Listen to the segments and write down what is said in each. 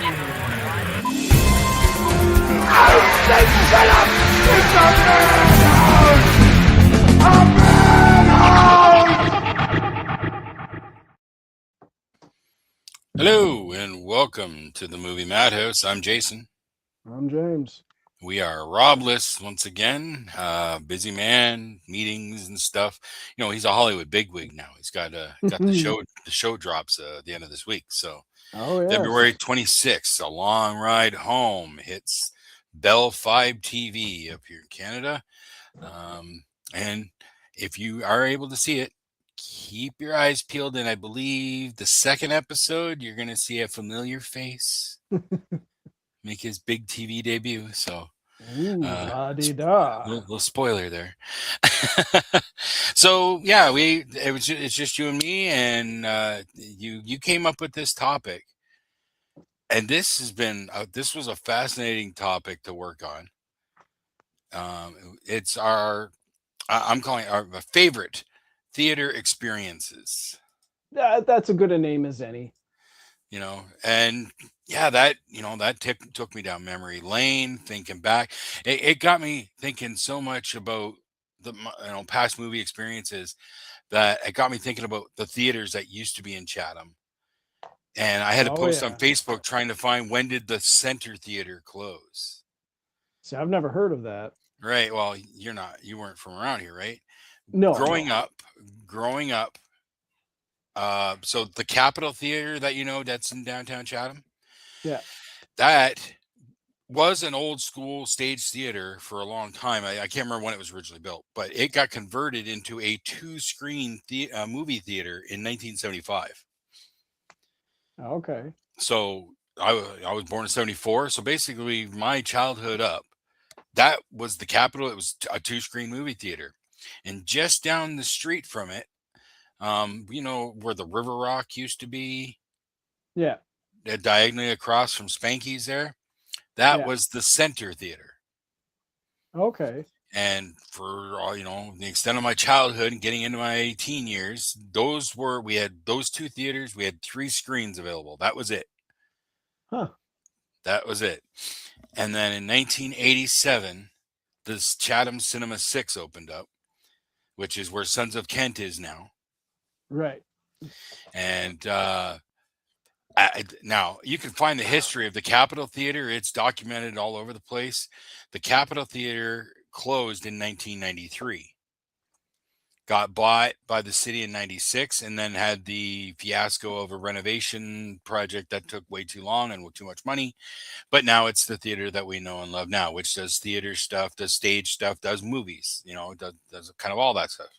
Hello and welcome to the Movie Madhouse. I'm Jason. I'm James. We are Robless once again. Busy man, meetings and stuff. You know, he's a Hollywood bigwig now. He's got the show. The show drops at the end of this week. So Oh, yes. February 26th, A Long Ride Home hits Bell 5 TV up here in Canada. And if you are able to see it, keep your eyes peeled. And I believe the second episode, you're going to see a familiar face make his big TV debut. So, little spoiler there. So yeah, it's just you and me, and you came up with this topic, and this was a fascinating topic to work on. It's I'm calling it our favorite theater experiences. That's a good a name as any. You know, and yeah, that took me down memory lane, thinking back. It got me thinking so much about the past movie experiences that it got me thinking about the theaters that used to be in Chatham. And I had to post on Facebook trying to find when did the Center Theater close. See, I've never heard of that. Right. Well, you weren't from around here, right? No. Growing up, so the Capitol Theater that's in downtown Chatham. Yeah. That was an old school stage theater for a long time. I can't remember when it was originally built, but it got converted into a 2-screen movie theater in 1975. Okay. So I was born in 74. So basically my childhood up, that was the Capitol. It was a 2-screen movie theater. And just down the street from it, where the River Rock used to be? Yeah. Diagonally across from Spanky's there. That was the Center Theater. Okay. And for the extent of my childhood and getting into my teen years, we had those 2 theaters. We had 3 screens available. That was it. Huh. That was it. And then in 1987, this Chatham Cinema 6 opened up, which is where Sons of Kent is now. Right. And now you can find the history of the Capitol Theater. It's documented all over the place. The Capitol Theater closed in 1993, got bought by the city in 96, and then had the fiasco of a renovation project that took way too long and too much money. But now it's the theater that we know and love now, which does theater stuff, does stage stuff, does movies, does kind of all that stuff.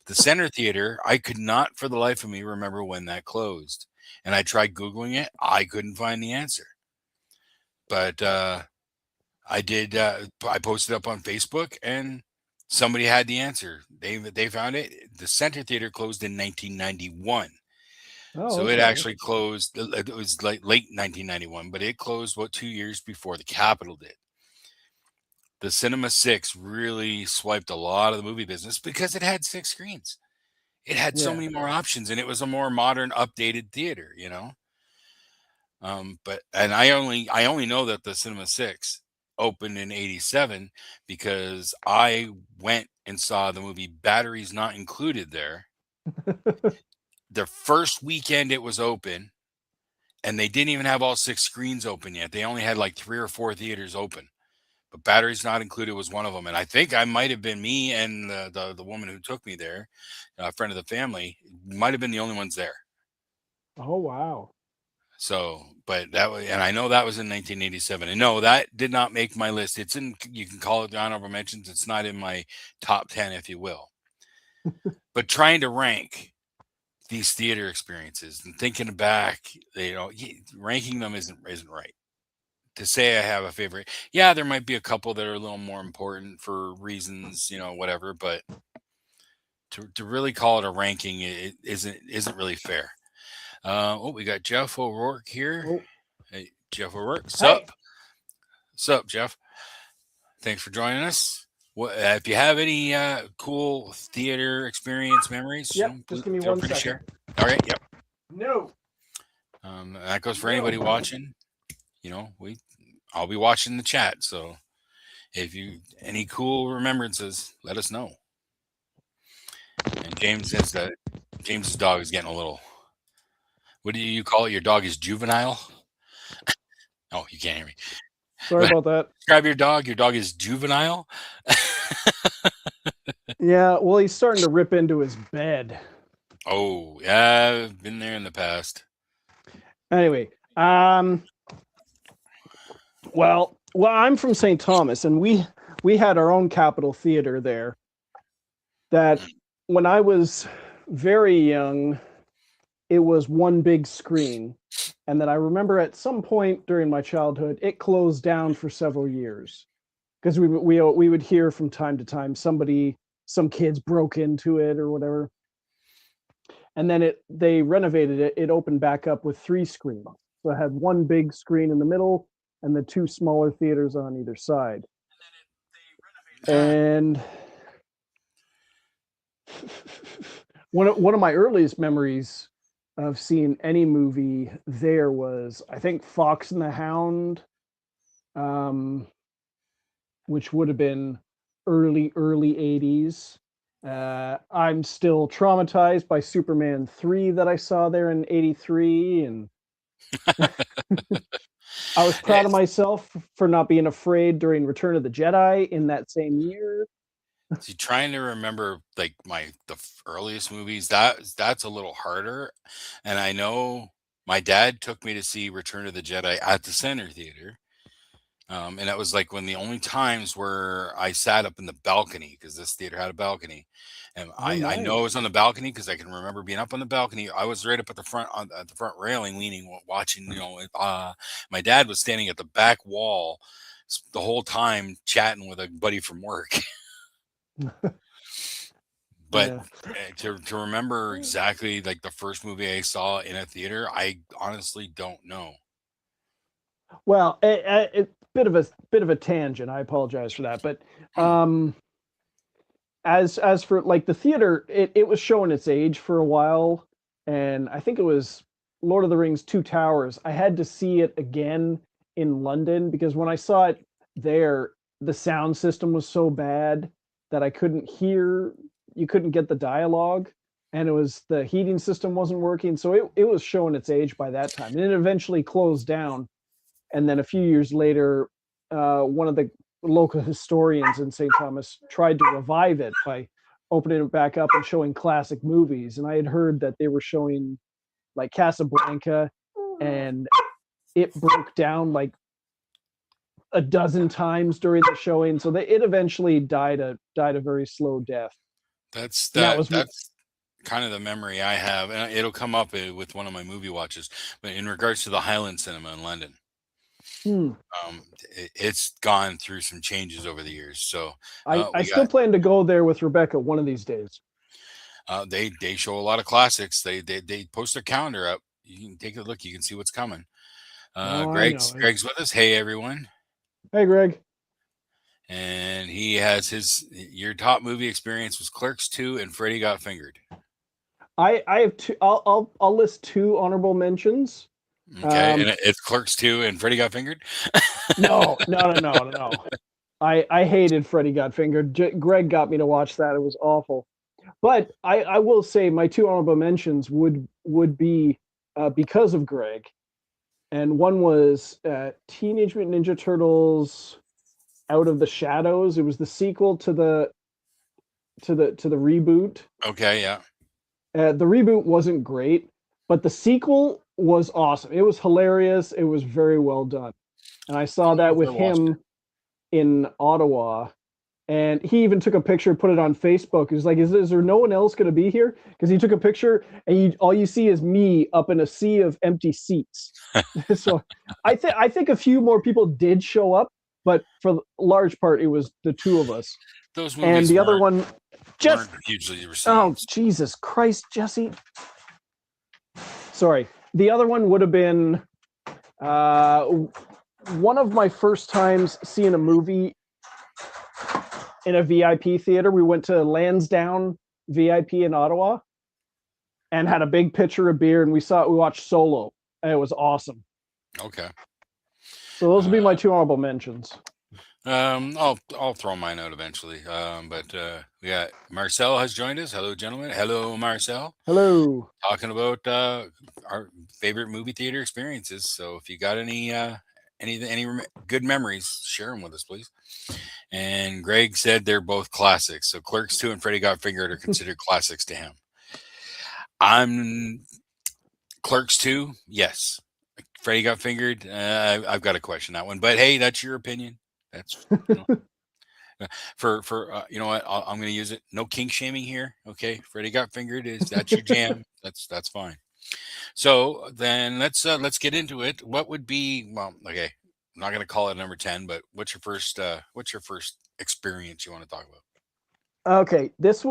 The Center Theater, I could not for the life of me remember when that closed. And I tried Googling it. I couldn't find the answer. But I did. I posted up on Facebook, and somebody had the answer. They found it. The Center Theater closed in 1991. So it actually closed. It was like late 1991, but it closed 2 years before the Capitol did. The Cinema 6 really swiped a lot of the movie business because it had 6 screens. It had so many more options, and it was a more modern, updated theater, But I only know that the Cinema 6 opened in 87 because I went and saw the movie Batteries Not Included there. The first weekend it was open, and they didn't even have all 6 screens open yet. They only had like 3 or 4 theaters open. But Batteries Not Included was one of them. And I think I might have been me and the woman who took me there, a friend of the family, might have been the only ones there. Oh, wow. So, but and I know that was in 1987. And no, that did not make my list. You can call it the honorable mentions. It's not in my top 10, if you will. But trying to rank these theater experiences and thinking back, ranking them isn't right. To say I have a favorite, yeah, there might be a couple that are a little more important for reasons, whatever. But to really call it a ranking, it isn't really fair. We got Jeff O'Rourke here. Oh. Hey, Jeff O'Rourke. Sup, Jeff? Thanks for joining us. If you have any cool theater experience memories, just give me 1 second. Share. All right. Yep. No. That goes for anybody watching. I'll be watching the chat. So if you any cool remembrances, let us know. And James says that James's dog is getting a little. What do you call it? Your dog is juvenile. Oh, you can't hear me. Sorry about that. Describe your dog. Your dog is juvenile. Yeah, well, he's starting to rip into his bed. Oh, yeah, I've been there in the past. Anyway, well, I'm from St. Thomas, and we had our own Capitol Theater there. That when I was very young, it was one big screen, and then I remember at some point during my childhood, it closed down for several years because we would hear from time to time some kids broke into it or whatever, and then they renovated it. It opened back up with 3 screens, so it had one big screen in the middle and the 2 smaller theaters on either side. And one of my earliest memories of seeing any movie there was, I think, Fox and the Hound, which would have been early 80s. I'm still traumatized by Superman 3 that I saw there in 83, and I was proud of myself for not being afraid during Return of the Jedi in that same year. See, trying to remember like the earliest movies, that's a little harder. And I know my dad took me to see Return of the Jedi at the Center Theater. And that was like the only times where I sat up in the balcony because this theater had a balcony. And Oh, I know it was nice. on the balcony because I can remember being up on the balcony. I was right up at the front at the front railing, leaning, watching. My dad was standing at the back wall the whole time, chatting with a buddy from work. But Yeah. to remember exactly like the first movie I saw in a theater, I honestly don't know. Well, a bit of a tangent. I apologize for that, but um, as for like the theater, it was showing its age for a while, and I think it was Lord of the Rings: Two Towers. I had to see it again in London because when I saw it there, the sound system was so bad that I couldn't hear. You couldn't get the dialogue, and the heating system wasn't working, so it was showing its age by that time, and it eventually closed down. And then a few years later, one of the local historians in St. Thomas tried to revive it by opening it back up and showing classic movies. And I had heard that they were showing like Casablanca, and it broke down like a dozen times during the showing. So it eventually died a very slow death. That's And that that was that's kind of the memory I have, and it'll come up with one of my movie watches. But in regards to the Highland Cinema in London, hmm. it's gone through some changes over the years. So I we still got plan to go there with Rebecca one of these days. they show a lot of classics. They post their calendar up. You can take a look. You can see what's coming. Oh, I know. Greg's with us. Hey everyone, Hey, Greg. and he has your top movie experience was Clerks 2 and Freddy Got Fingered. I have two. I'll list 2 honorable mentions. Okay, and it's Clerks 2 and Freddy Got Fingered. No. I hated Freddy Got Fingered. Greg got me to watch that. It was awful. But I will say my 2 honorable mentions would be because of Greg, and one was Teenage Mutant Ninja Turtles: Out of the Shadows. It was the sequel to the reboot. Okay, yeah. The reboot wasn't great, but the sequel was awesome. It was hilarious. It was very well done. And I saw I that with never watched it. him in Ottawa. And he even took a picture, put it on Facebook. He was like, is there no one else going to be here? Because he took a picture and all you see is me up in a sea of empty seats. So I think a few more people did show up, but for the large part, it was the 2 of us. Those And movies the other one, weren't hugely received. oh, Jesus Christ, Jesse. Sorry. The other one would have been one of my first times seeing a movie in a VIP theater. We went to Lansdowne VIP in Ottawa and had a big pitcher of beer, and we watched Solo, and it was awesome. Okay. So those would be Uh, my two honorable mentions. I'll throw mine out eventually. But we got Marcel has joined us. Hello, gentlemen. Hello, Marcel. Hello. Talking about our favorite movie theater experiences. So if you got any good memories, share them with us, please. And Greg said they're both classics. So Clerks 2 and Freddy Got Fingered are considered classics to him. I'm Clerks 2, yes. Freddy Got Fingered. I've got to question that one, but hey, that's your opinion. That's you know for you know what I'm going to use it. No kink shaming here. Okay, Freddy Got Fingered is that's your jam. That's fine. So then let's get into it. What would be well? Okay, I'm not going to call it number 10, but what's your first experience you want to talk about? Okay, this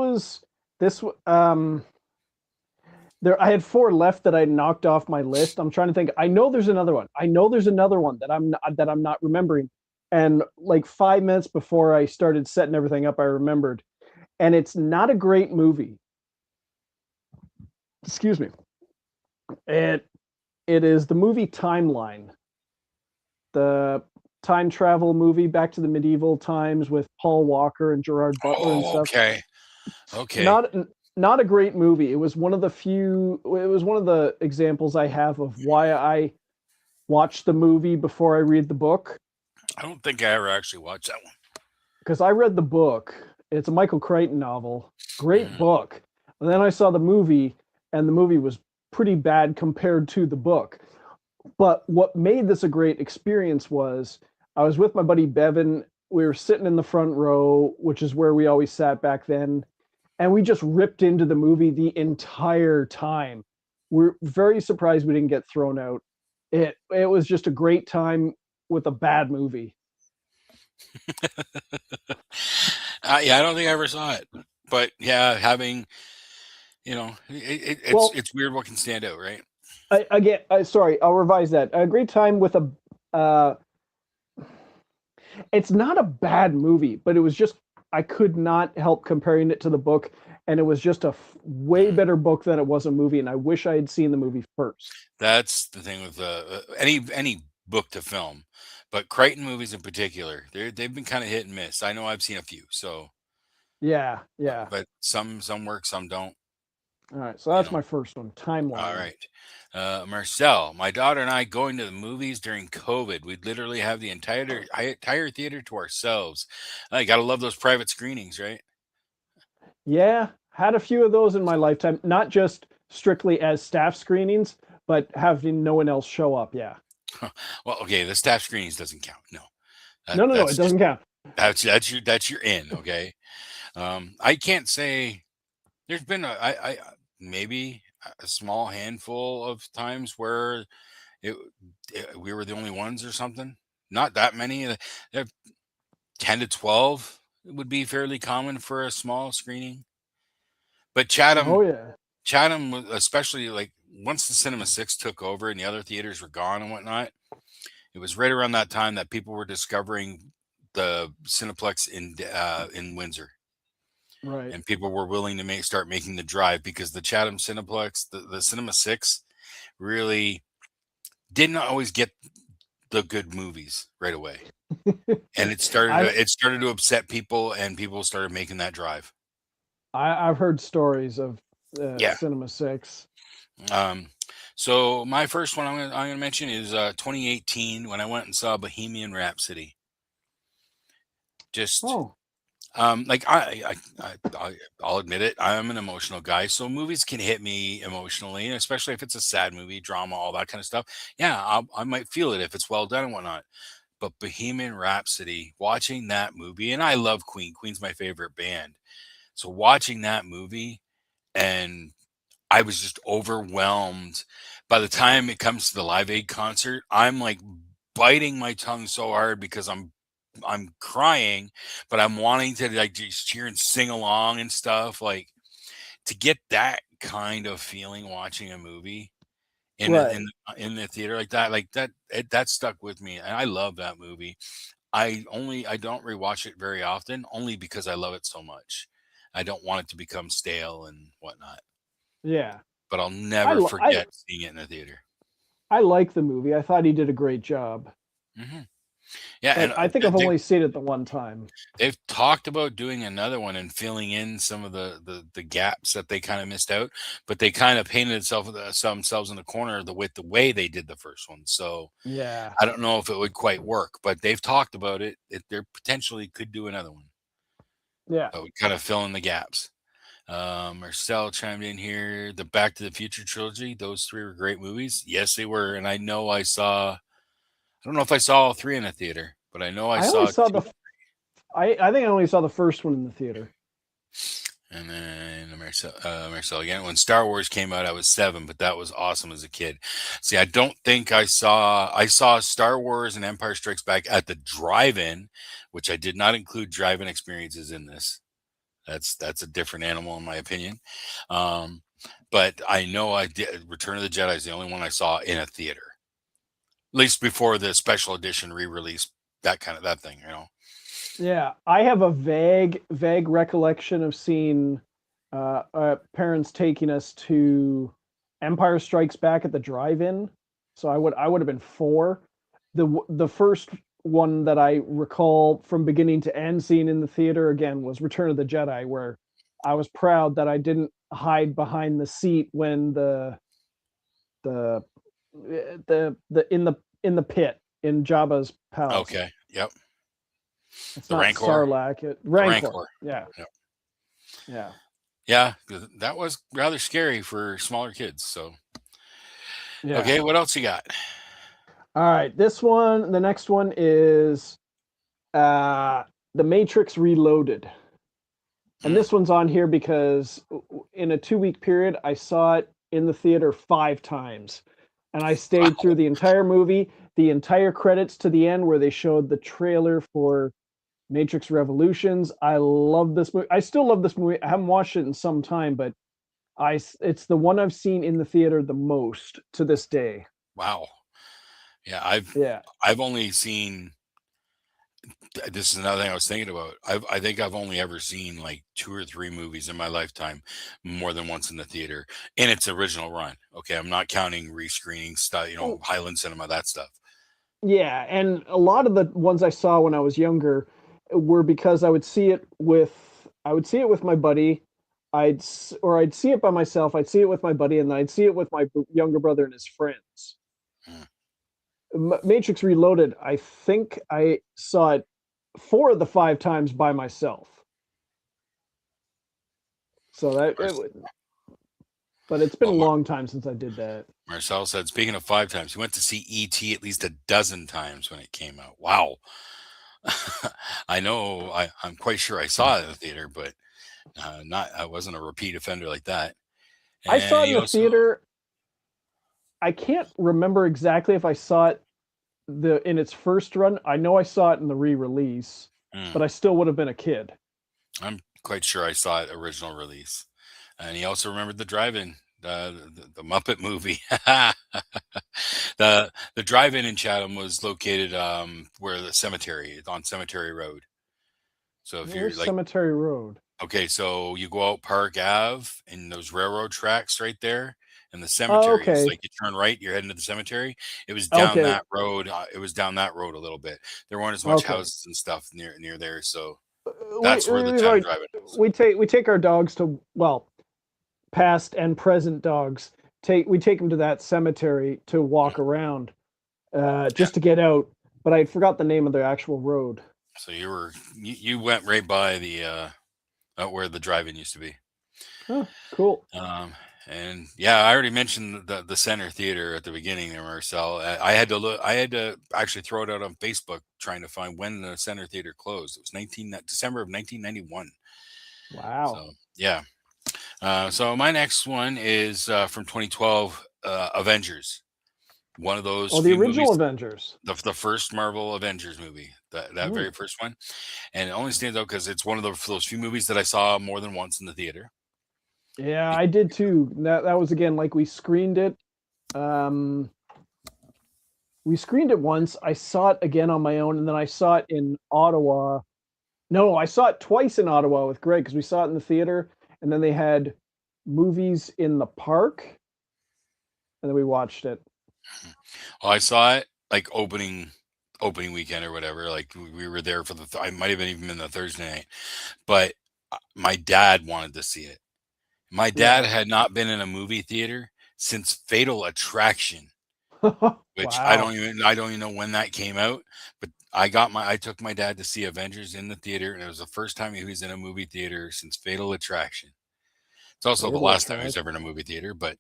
there I had four left that I knocked off my list. I'm trying to think. I know there's another one. I know there's another one that I'm not remembering. And like 5 minutes before I started setting everything up, I remembered. And it's not a great movie. Excuse me. It it is the movie Timeline, the time travel movie back to the medieval times with Paul Walker and Gerard Butler and Oh, stuff. okay, okay. Not not a great movie. It was one of the few. It was one of the examples I have of why I watch the movie before I read the book, I don't think I ever actually watched that because I read the book. It's a Michael Crichton novel. Great one. book. And then I saw the movie, and the movie was pretty bad compared to the book. But what made this a great experience was I was with my buddy Bevan. We were sitting in the front row, which is where we always sat back then, and we just ripped into the movie the entire time. We're very surprised we didn't get thrown out. It was just a great time with a bad movie. Yeah, I don't think I ever saw it, but yeah, having Well, it's weird what can stand out, right? again, sorry, I'll revise that. A great time with a. It's not a bad movie, but it was just I could not help comparing it to the book, and it was just a way better book than it was a movie. And I wish I had seen the movie first. That's the thing with any book to film, but Crichton movies in particular, they've been kind of hit and miss. I know I've seen a few, so Yeah, yeah. but some work, some don't. All right, so You that's know. my first one. All Timeline. right. Marcel, my daughter and I going to the movies during COVID. We'd literally have the entire theater to ourselves. I gotta love those private screenings, right? Yeah, had a few of those in my lifetime, not just strictly as staff screenings, but having no one else show up. Yeah. Well, okay, the staff screenings doesn't count. No, No, no, no, it that's just doesn't count. that's your in. Okay, I can't say there's been I maybe a small handful of times where it, we were the only ones or something. Not that many. 10 to 12 would be fairly common for a small screening. But Oh yeah. Chatham, especially like once the Cinema Six took over and the other theaters were gone and whatnot, it was right around that time that people were discovering the Cineplex in Windsor, Right. and people were willing to start making the drive because the Chatham Cineplex, the Cinema Six, really didn't always get the good movies right away, and I've it started to upset people, and people started making that drive. I've heard stories of Yeah. Cinema Six. Um, so my first one I'm gonna mention is 2018 when I went and saw Bohemian Rhapsody. Just Oh, like I'll admit it, I'm an emotional guy, so movies can hit me emotionally, especially if it's a sad movie, drama, all that kind of stuff. Yeah, I might feel it if it's well done and whatnot. But Bohemian Rhapsody, watching that movie, and I love Queen. Queen's my favorite band. So watching that movie, and I was just overwhelmed. By the time it comes to the Live Aid concert, I'm like biting my tongue so hard because I'm crying, but I'm wanting to like just cheer and sing along and stuff. Like to get that kind of feeling watching a movie right. in the theater like that that stuck with me, and I love that movie. I don't rewatch it very often, only because I love it so much. I don't want it to become stale and whatnot, Yeah. but I'll I never li- I forget seeing it in the theater. I like the movie. I thought he did a great job. Hmm. Yeah, and But I think I've only seen it the one time. they've talked about doing another one and filling in some of the gaps that they kind of missed out, but they kind of painted themselves in the corner with the way they did the first one. So Yeah. I don't know if it would quite work, but they've talked about it. They potentially could do another one Yeah. that would kind of fill in the gaps. Marcel chimed in here. The Back to the Future trilogy; those three were great movies. Yes, they were, and I know I saw. I don't know if I saw all three in a theater, but I know I I only saw saw two. I think I only saw the first one in the theater. And then Marcel again. When Star Wars came out, I was 7, but that was awesome as a kid. See, I don't think I saw Star Wars and Empire Strikes Back at the drive-in, which I did not include drive-in experiences in this. That's a different animal in my opinion. Um, but I know I did. Return of the Jedi is the only one I saw in a theater, at least before the special edition re-release. That thing, you know. Yeah, I have a vague recollection of seeing parents taking us to Empire Strikes Back at the drive-in. So I would have been 4. The first one that I recall from beginning to end seeing in the theater again was Return of the Jedi, where I was proud that I didn't hide behind the seat when the in the pit in Jabba's palace. Okay. Yep. It's The not Rancor. Sarlacc, The Rancor. Rancor. Yeah, Yep. yeah, Yeah, that was rather scary for smaller kids. So, yeah. okay, what else you got? All right, the next one is uh The Matrix Reloaded. And Mm. this one's on here because in a 2-week period, I saw it in the theater 5 times. And I stayed through Wow. the entire movie, the entire credits to the end where they showed the trailer for Matrix Revolutions. I love this movie. I still love this movie. I haven't watched it in some time, but it's the one I've seen in the theater the most to this day. Wow. Yeah, I've Yeah. I've only seen. This is another thing I was thinking about. I think I've only ever seen like 2 or 3 movies in my lifetime, more than once in the theater in its original run. Okay, I'm not counting rescreening stuff, Oh, Highland Cinema, that stuff. yeah, and a lot of the ones I saw when I was younger were because I would see it with my buddy. Or I'd see it by myself. I'd see it with my buddy, and then I'd see it with my younger brother and his friends. Mm. Matrix Reloaded, I think I saw it 4 of the 5 times by myself. So but it's been Well, a long time since I did that. Marcel said, speaking of 5 times, he went to see E.T. at least a dozen times when it came out. Wow. I know. I'm quite sure I saw it in the theater, but not. I wasn't a repeat offender like that. I saw And it in he the also. theater. I can't remember exactly if I saw it the in its first run. I know I saw it in the re-release, Mm, but I still would have been a kid. I'm quite sure I saw it original release. And he also remembered the drive-in, the Muppet movie. The drive-in in Chatham was located where the cemetery on Cemetery Road. So if you're Where's like, Cemetery Road? okay, so you go out Park Ave and those railroad tracks right there, and the Oh, cemetery is okay. like you turn right, you're heading to the cemetery. It was down Okay. that road. It was down that road a little bit. There weren't as much Okay. houses and stuff near there, so We that's where the we Chatham right. Drive-in is. We take our dogs to, well, past and present dogs. We take them to that cemetery to Mm, walk around, yeah. just to get out. But I forgot the name of the actual road. So you went right by the out where the drive-in used to be. Oh, cool. Um, and yeah, I already mentioned the center theater at the beginning there, Marcel. I had to look. I had to actually throw it out on Facebook trying to find when the center theater closed. It was December of 1991. Wow. So yeah. So my next one is from 2012, Avengers. One of those Oh, the few original movies, Avengers. the first Marvel Avengers movie, that Hmm. very first one, and it only stands out because it's one of those few movies that I saw more than once in the theater. Yeah, I did too. That was again like we screened it. Um, we screened it once. I saw it again on my own, and then I saw it in Ottawa. No, I saw it twice in Ottawa with Greg because we saw it in the theater, and then they had movies in the park, and then we watched it. Well, I saw it like opening opening weekend or whatever. Like we were there for I might have been even in the Thursday night, but my dad wanted to see it. My dad Yeah. had not been in a movie theater since Fatal Attraction, which Wow. I don't even know when that came out, but I took my dad to see Avengers in the theater, and it was the first time he was in a movie theater since Fatal Attraction. It's also the Fatal last time he was ever in Attraction. a movie theater, but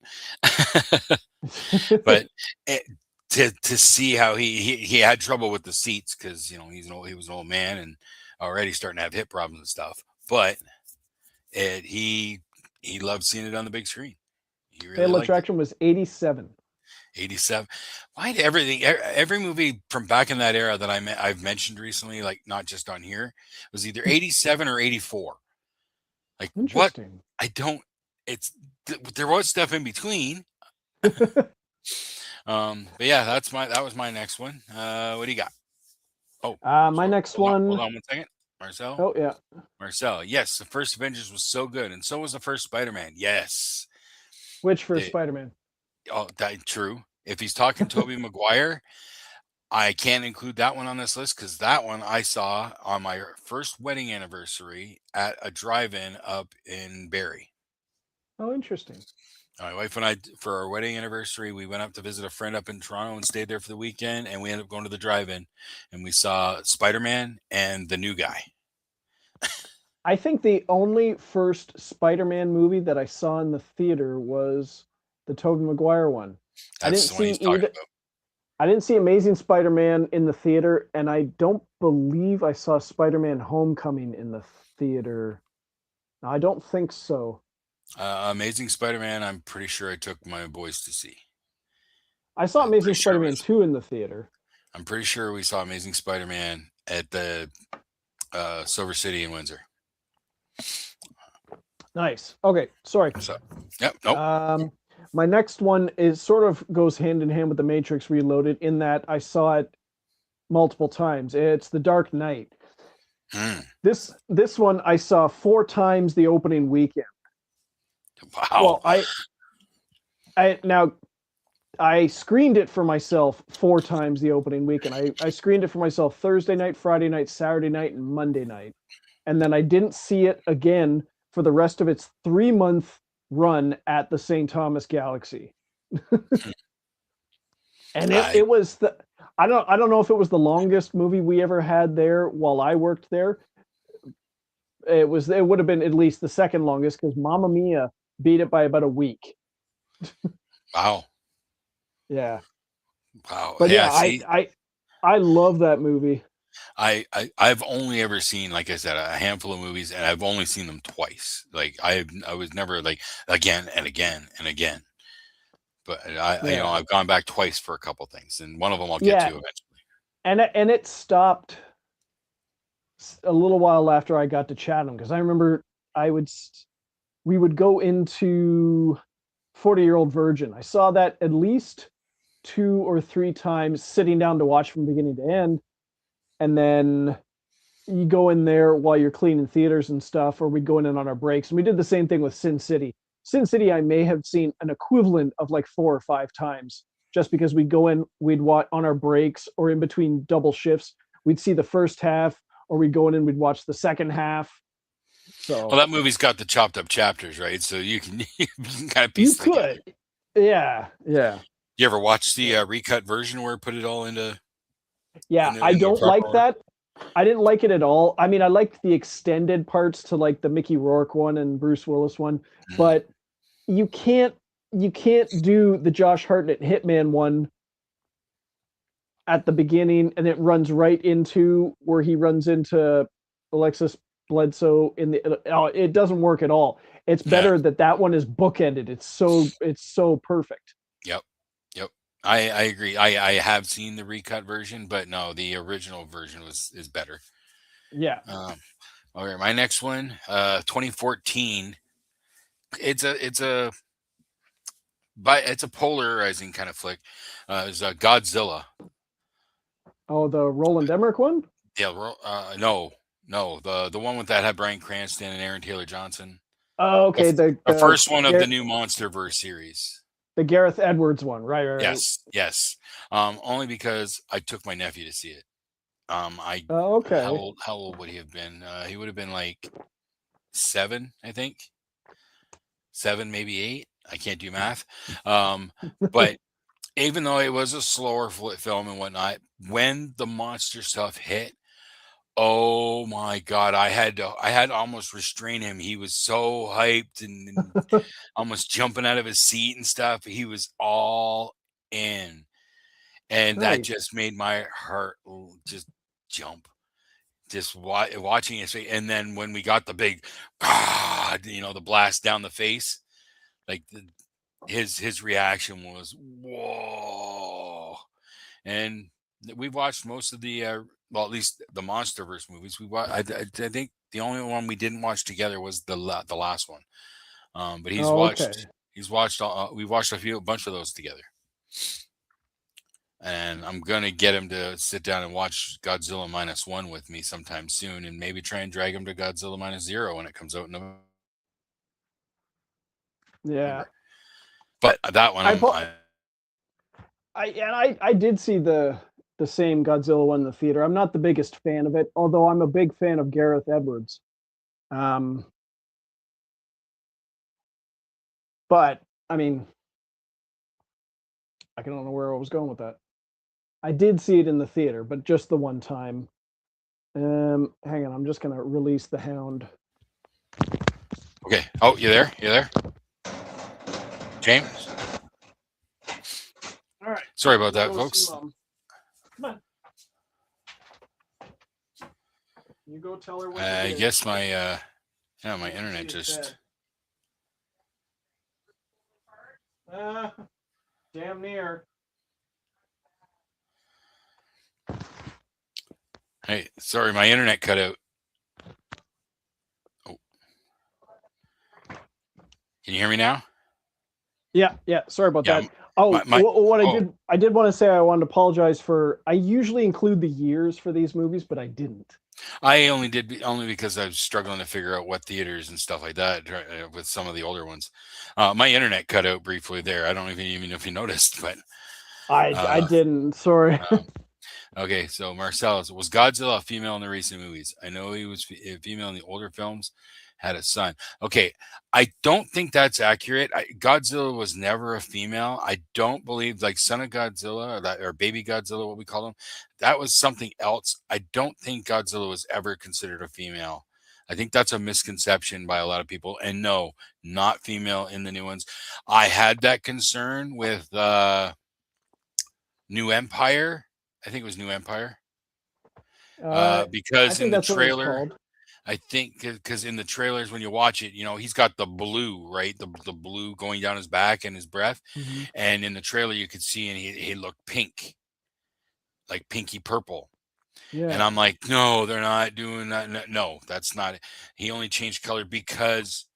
but it, to see how he had trouble with the seats because he was an old man and already starting to have hip problems and stuff. But it, he loved seeing it on the big screen. He really Fatal liked it. Attraction was 87. 87. Why did every movie from back in that era that I've mentioned recently, like not just on here, was either 87 or 84. Like what? Interesting. I don't. It's there was stuff in between. But yeah, that was my next one. What do you got? Oh, My so next hold one. on 1 second. Marcel, Oh yeah. Marcel. Yes, the first Avengers was so good, and so was the first Spider-Man. Yes, Which for the Spider-Man? that true. If he's talking Tobey Maguire, I can't include that one on this list because that one I saw on my first wedding anniversary at a drive-in up in Barrie. Oh, interesting. My wife and I, for our wedding anniversary, we went up to visit a friend up in Toronto and stayed there for the weekend. And we ended up going to the drive-in, and we saw Spider-Man and the new guy. I think the only first Spider-Man movie that I saw in the theater was the Tobey Maguire one. I didn't That's the one see he's talking either. about. I didn't see Amazing Spider-Man in the theater, and I don't believe I saw Spider-Man Homecoming in the theater. No, I don't think so. Amazing Spider-Man. I'm pretty sure I took my boys to see. I saw I'm pretty Amazing sure it Spider-Man was. 2 in the theater. I'm pretty sure we saw Amazing Spider-Man at the Silver City in Windsor. Nice. Okay, sorry. So, yep. Nope. My next one is sort of goes hand in hand with The Matrix Reloaded in that I saw it multiple times. It's The Dark Knight. Mm, This one I saw 4 times the opening weekend. wow. Well, I screened it for myself 4 times the opening weekend. I screened it for myself Thursday night, Friday night, Saturday night, and Monday night. And then I didn't see it again for the rest of its 3-month run at the St. Thomas Galaxy. And I it was I don't know if it was the longest movie we ever had there while I worked there. It would have been at least the second longest because Mamma Mia beat it by about a week. wow. Yeah. Wow. But Yeah. yeah, See, I love that movie. I've only ever seen, like I said, a handful of movies, and I've only seen them twice. Like I was never like again and again and again. But Yeah. I've gone back twice for a couple things, and one of them I'll get to Yeah. eventually. And it stopped a little while after I got to Chatham because I remember I would we would go into 40-Year-Old Virgin. I saw that at least 2 or 3 times sitting down to watch from beginning to end. And then you go in there while you're cleaning theaters and stuff, or we'd go in on our breaks. And we did the same thing with Sin City. Sin City, I may have seen an equivalent of like 4 or 5 times just because we'd go in, we'd watch on our breaks or in between double shifts. We'd see the first half, or we'd go in and we'd watch the second half. Well, So that movie's got the chopped up chapters, right? So you can you can kind of you piece it together. could, yeah, yeah, You ever watch the recut version where it put it all into yeah. I in the don't proper like order? that. I didn't like it at all. I mean, I liked the extended parts to like the Mickey Rourke one and Bruce Willis one, Mm, but you can't you can't do the Josh Hartnett Hitman one at the beginning and it runs right into where he runs into Alexis Bledsoe in the it doesn't work at all. It's yeah. better that that one is bookended. It's so perfect. Yep. Yep. I agree. I have seen the recut version, but no, the original version is better. Yeah. Um, okay, my next one, 2014. It's a polarizing kind of flick. It's Godzilla. Oh, the Roland Emmerich one? Yeah, no, the one with that had Bryan Cranston and Aaron Taylor Johnson. Oh, okay. The first one of the new MonsterVerse series. The Gareth Edwards one, right. Yes, yes. Only because I took my nephew to see it. I Oh, okay. how old would he have been? He would have been like 7, I think. 7, maybe 8. I can't do math. But even though it was a slower film and whatnot, when the monster stuff hit, oh my god, I had to almost restrain him. He was so hyped and almost jumping out of his seat and stuff. He was all in. And that Nice. just made my heart just jump. Just watching it. And then when we got the big, God, the blast down the face, like his reaction was whoa. And we've watched most of the well, at least the MonsterVerse movies. I think the only one we didn't watch together was the last one. But Oh, okay. he's watched we watched a bunch of those together. And I'm gonna get him to sit down and watch Godzilla -1 with me sometime soon, and maybe try and drag him to Godzilla -0 when it comes out in Yeah. November. But that one, I I did see the same Godzilla one in the theater. I'm not the biggest fan of it, although I'm a big fan of Gareth Edwards. Um, but I mean, I don't know where I was going with that. I did see it in the theater, but just the one time. Hang on, I'm just gonna release the hound. Okay. Oh, you there? You there, James? All right. Sorry about that, folks. Come on. You go tell her what I guess my my internet just. Damn near. Hey, sorry, my internet cut out. Oh. Can you hear me now? Yeah. Sorry about Yeah, that. Oh, what oh. I did want to say, I wanted to apologize for. I usually include the years for these movies, but I didn't. I only did only because I was struggling to figure out what theaters and stuff like that with some of the older ones. My internet cut out briefly there. I don't even know if you noticed, but I didn't. Sorry. okay. So Marcellus, was Godzilla a female in the recent movies? I know he was a female in the older films. Had a son. Okay, I don't think that's accurate. Godzilla was never a female. I don't believe like Son of Godzilla or Baby Godzilla, what we call him, that was something else. I don't think Godzilla was ever considered a female. I think that's a misconception by a lot of people. And no, not female in the new ones. I had that concern with New Empire. I think it was New Empire. I Because in think the that's what it was trailer, called. I think because in the trailers when you watch it, he's got the blue, right? The blue going down his back and his breath. Mhm. And in the trailer you could see and he looked pink, like pinky purple. And Yeah. I'm like, no, they're not doing that. No, that's not it. He only changed color because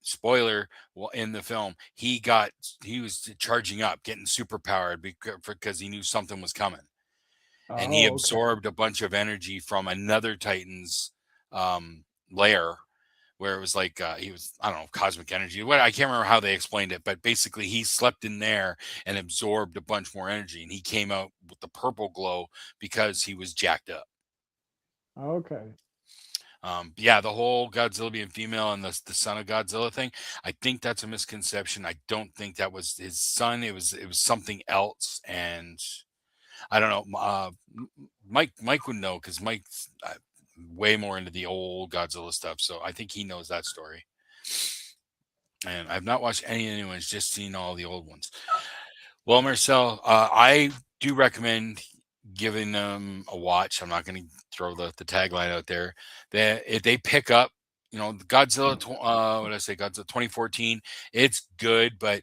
spoiler, in the film, he was charging up, getting super powered because he knew something was coming. And he Oh, okay. absorbed a bunch of energy from another Titan's lair where it was like he was, I don't know, cosmic energy. What, I can't remember how they explained it, but basically he slept in there and absorbed a bunch more energy, and he came out with the purple glow because he was jacked up. Okay. Yeah, the whole Godzilla being female and the son of Godzilla thing, I think that's a misconception. I don't think that was his son. It was something else, and I don't know. Mike would know because Mike's way more into the old Godzilla stuff, so I think he knows that story. And I've not watched any of the new ones, just seen all the old ones. Well, Marcel, I do recommend giving them a watch. I'm not going to throw the tagline out there. If they pick up, Godzilla. What did I say? Godzilla 2014. It's good, but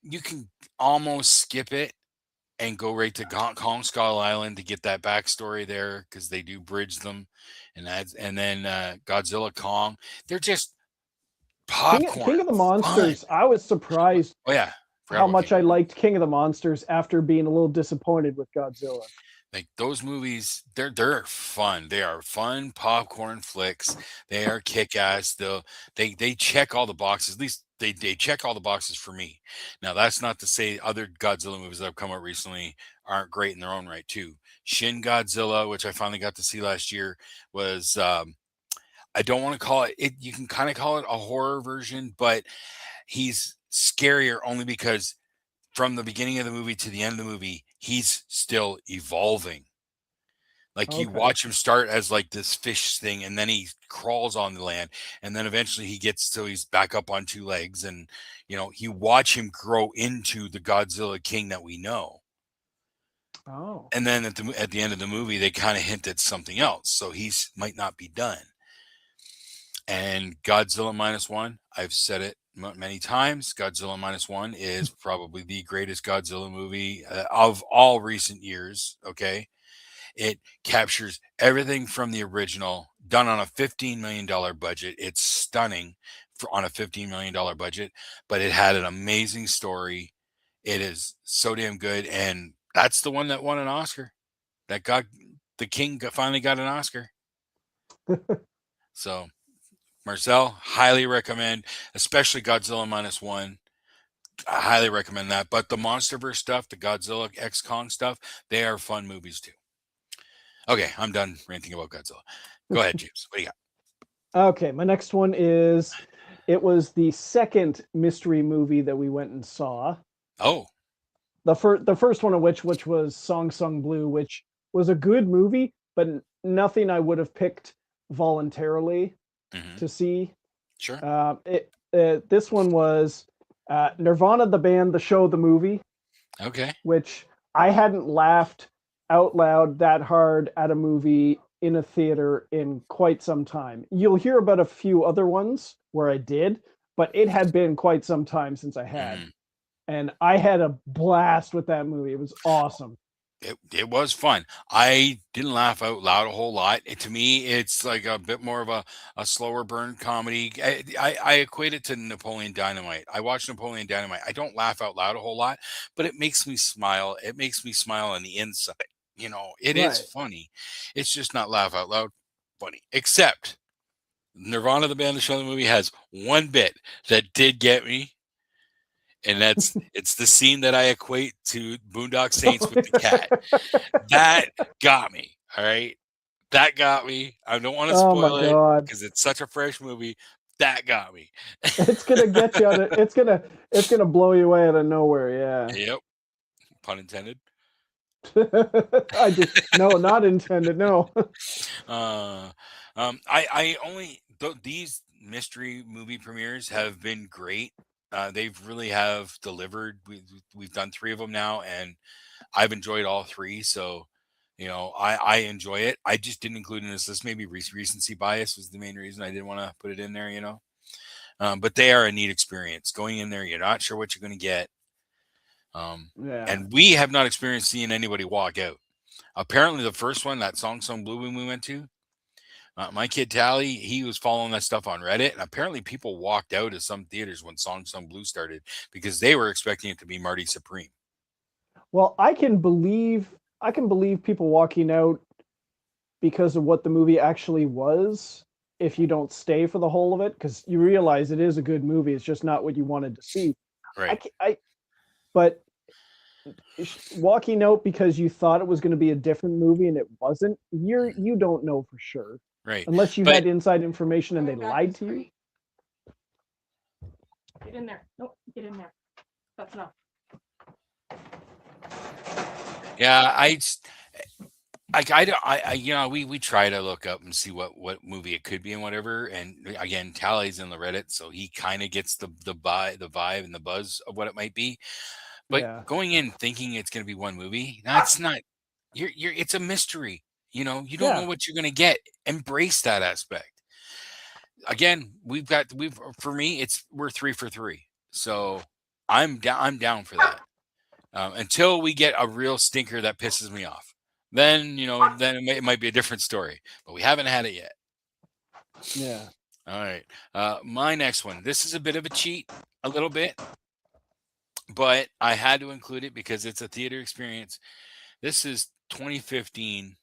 you can almost skip it and go right to Kong Skull Island to get that backstory there because they do bridge them, and then Godzilla Kong. They're just popcorn King of the fun. Monsters. I was surprised Oh yeah, forgot how about much King. I liked King of the Monsters after being a little disappointed with Godzilla. Like those movies, they're fun. They are fun popcorn flicks. They are kick ass. They check all the boxes. At least they check all the boxes for me. Now that's not to say other Godzilla movies that have come out recently aren't great in their own right too. Shin Godzilla, which I finally got to see last year, was I don't want to call it. You can kind of call it a horror version, but he's scarier only because from the beginning of the movie to the end of the movie, he's still evolving. Like you Okay. watch him start as like this fish thing, and then he crawls on the land, and then eventually he gets till he's back up on two legs, and you watch him grow into the Godzilla King that we know. Oh. And then at the end of the movie, they kind of hint at something else, so he's might not be done. And Godzilla minus one, I've said it many times. Godzilla minus one is probably the greatest Godzilla movie of all recent years. Okay. It captures everything from the original, done on a $15 million budget. It's stunning on a $15 million budget, but it had an amazing story. It is so damn good. And that's the one that won an Oscar. That got the King finally got an Oscar. So Marcel, highly recommend, especially Godzilla minus one. I highly recommend that. But the MonsterVerse stuff, the Godzilla X Kong stuff, they are fun movies too. Okay, I'm done ranting about Godzilla. Go ahead, James. What do you Okay, my next one is it was the second mystery movie that we went and saw. got? Oh, The first one of which was Song Sung Blue, which was a good movie, but nothing I would have picked voluntarily hmm to see. sure. This one was Nirvana the band, the show, the movie, Okay. which I hadn't laughed out loud that hard at a movie in a theater in quite some time. You'll hear about a few other ones where I did, but it had been quite some time since I had. hmm And I had a blast with that movie. It was awesome. It was fun. I didn't laugh out loud a whole lot. To me, it's like a bit more of a slower burn comedy. I equate it to Napoleon Dynamite. I watch Napoleon Dynamite. I don't laugh out loud a whole lot, but it makes me smile. It makes me smile on the inside. It is Right. funny. It's just not laugh out loud funny. Except Nirvana, the band, the show, the movie has one bit that did get me, and it's the scene that I equate to Boondock Saints with the cat. That got me. All right. That got me. I don't want to Oh my spoil it god. because it's such a fresh movie. That got me. It's gonna get you out of it's gonna blow you away out of nowhere, Yep. Pun intended. yeah. I did no, not intended, no. Uh, I only these mystery movie premieres have been great. They've really have delivered. We've done three of them now, and I've enjoyed all three. So, I enjoy it. I just didn't include in this list. Maybe recency bias was the main reason I didn't want to put it in there. But they are a neat experience. Going in there, you're not sure what you're going to get. Yeah. And we have not experienced seeing anybody walk out. Apparently, the first one, that Song Song Blue when we went to, my kid Tally, he was following that stuff on Reddit, and apparently people walked out of some theaters when Song Song Blue started because they were expecting it to be Marty Supreme. Well, I can believe people walking out because of what the movie actually was if you don't stay for the whole of it because you realize it is a good movie. It's just not what you wanted to see. I Right, can, I but walking out because you thought it was going to be a different movie and it wasn't, you don't know for sure right. unless you But had inside information and they lied to you. Get in there. Nope, get in there. That's enough. yeah, we try to look up and see what movie it could be and whatever. And again, Tally's in the Reddit, so he kind of gets the vibe and the buzz of what it might be. But Yeah. going in thinking it's going to be one movie, that's not. You're. It's a mystery. You don't know Yeah. what you're going to get. Embrace that aspect. Again, we've for me, we're 3 for 3. So I'm down for that. Until we get a real stinker that pisses me off, then it might be a different story. But we haven't had it yet. Yeah. All right, my next one. This is a bit of a cheat, a little bit, but I had to include it because it's a theater experience. This is 2015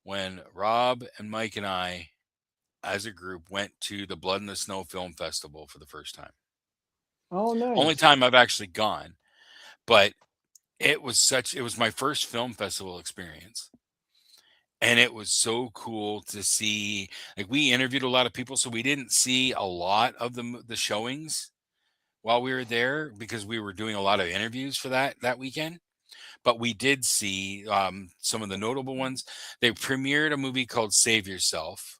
when Rob and Mike and I, as a group, went to the Blood in the Snow Film Festival for the first time. Oh, Only nice. time I've actually gone, but it was my first film festival experience. And it was so cool to see. Like, we interviewed a lot of people, so we didn't see a lot of the showings while we were there because we were doing a lot of interviews for that weekend. But we did see some of the notable ones. They premiered a movie called Save Yourself,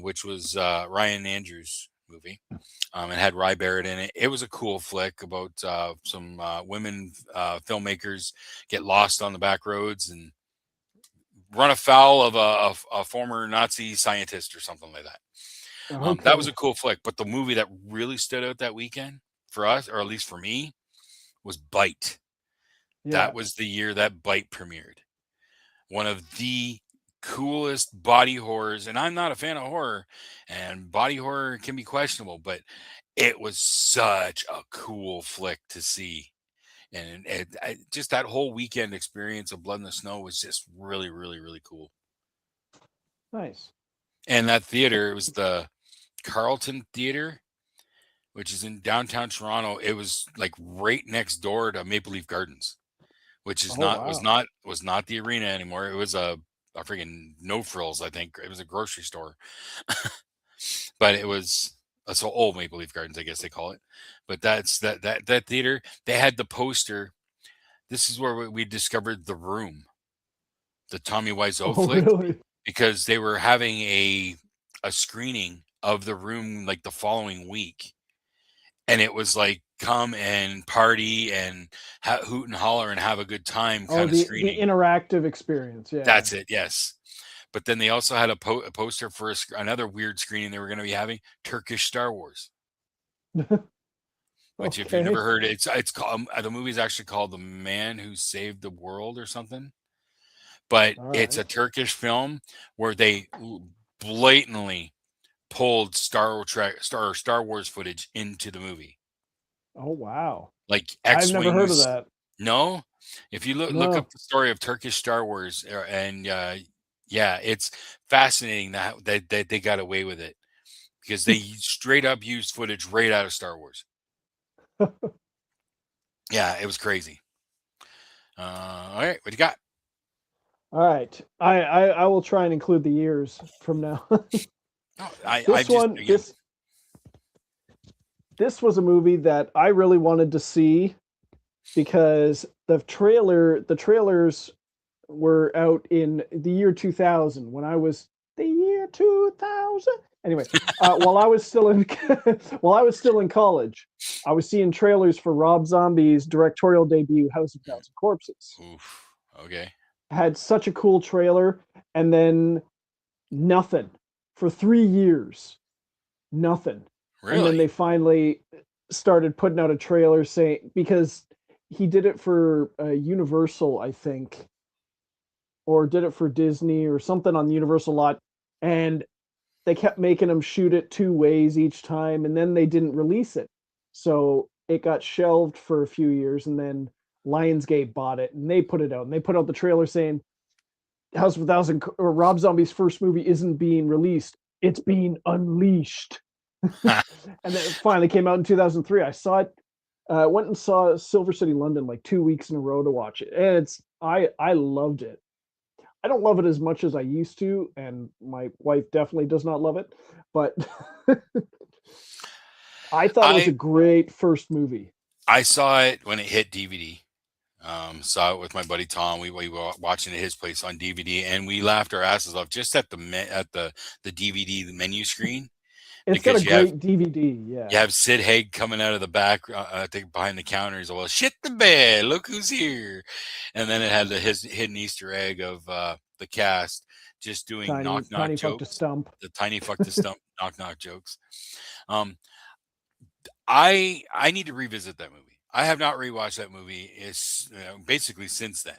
which was Ryan Andrews' movie. It had Rye Barrett in it. It was a cool flick about some women filmmakers get lost on the back roads and run afoul of a former Nazi scientist or something like that. That was Okay. a cool flick. But the movie that really stood out that weekend for us, or at least for me, was Bite. That Yeah. was the year that Bite premiered. One of the coolest body horrors, and I'm not a fan of horror, and body horror can be questionable, but it was such a cool flick to see. And just that whole weekend experience of Blood in the Snow was just really, really, really cool. Nice. And that theater, it was the Carlton Theater, which is in downtown Toronto. It was like right next door to Maple Leaf Gardens, which is Oh, not was wow. not was not the arena anymore. It was a freaking No Frills, I think. It was a grocery store, but it was so old Maple Leaf Gardens, I guess they call it. But that theater. They had the poster. This is where we discovered The Room, the Tommy Wiseau Oh, flick, really? because they were having a screening of The Room like the following week, and it was like come and party and hoot and holler and have a good time Oh, kind of the screening. interactive experience. Yeah. That's it, yes. But then they also had a poster for another weird screening they were going to be having, Turkish Star Wars, which if you've Okay. never heard, it's called the movie's actually called The Man Who Saved the World or something. But All it's a right. Turkish film where they blatantly pulled Star Wars footage into the movie. Oh, wow. Like I've never heard of X-wings. that. No, if you look up No. the story of Turkish Star Wars, and yeah, it's fascinating that they got away with it because they straight up used footage right out of Star Wars. Yeah, it was crazy. All right, what do you got? All right. I will try and include the years from now. Oh, This I've just one, again. this was a movie that I really wanted to see because the trailers were out in the year 2000 when I was the year 2000. Anyway, while I was still in while I was still in college, I was seeing trailers for Rob Zombie's directorial debut, House of Thousand Corpses. Oof. Okay. Had such a cool trailer, and then nothing for 3 years, nothing. And then they Really? finally started putting out a trailer saying because he did it for Universal, I think, or did it for Disney or something on the Universal lot, and they kept making him shoot it two ways each time, and then they didn't release it, so it got shelved for a few years, and then Lionsgate bought it and they put it out, and they put out the trailer saying House of a Thousand or Rob Zombie's first movie isn't being released, it's being unleashed. And then it finally came out in 2003. I saw it. Went and saw Silver City, London, like 2 weeks in a row to watch it, and I loved it. I don't love it as much as I used to, and my wife definitely does not love it. But I thought it was a I great first movie. I saw it when it hit DVD. Saw it with my buddy Tom. We were watching at his place on DVD, and we laughed our asses off just at the DVD the menu screen It's got a because great DVD. you Yeah, have Sid Haig coming out of the back, behind the counter. He's like, well, shit the bed. Look who's here. And then it had his hidden Easter egg of the cast just doing knock knock tiny fuck to jokes, stump. the tiny fuck to stump knock knock jokes. Um, I need to revisit that movie. I have not rewatched that movie. It's basically since then.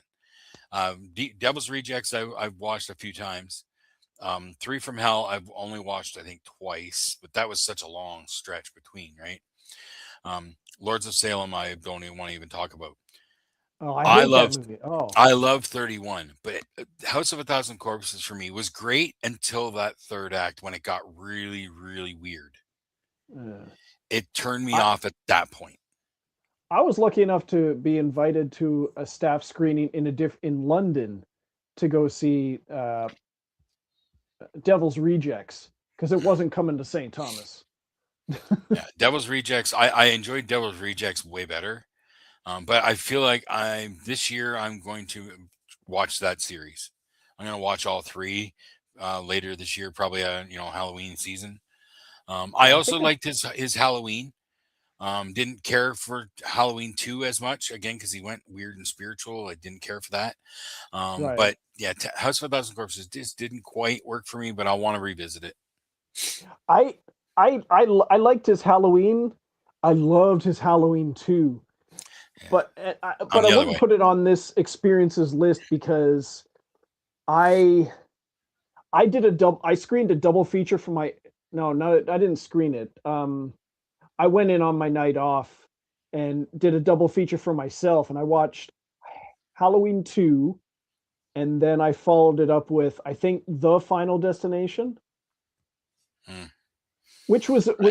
Devil's Rejects I've watched a few times. Three from Hell I've only watched I think twice, but that was such a long stretch between, right? Lords of Salem I don't even want to even talk about. Oh, I I hate that love movie. Oh, I love 31, but House of a Thousand Corpses for me was great until that third act when it got really, really weird. yeah. It turned me I off at that point. I was lucky enough to be invited to a staff screening in London to go see Devil's Rejects because it wasn't coming to St. Thomas. Yeah, Devil's Rejects. I enjoyed Devil's Rejects way better, but I feel like this year I'm going to watch that series. I'm going to watch all three later this year, probably Halloween season. I Yeah, I also think I liked his Halloween. Didn't care for Halloween 2 as much again because he went weird and spiritual. I didn't care for that. right. But yeah, House of a Thousand Corpses just didn't quite work for me, but I want to revisit it. I I liked his Halloween. I loved his Halloween too, Yeah, but I'm but I the other wouldn't way. put it on this experiences list because I I screened a double feature for my no no I didn't screen it. I went in on my night off and did a double feature for myself, and I watched Halloween 2, and then I followed it up with I think The Final Destination, Mm, right. which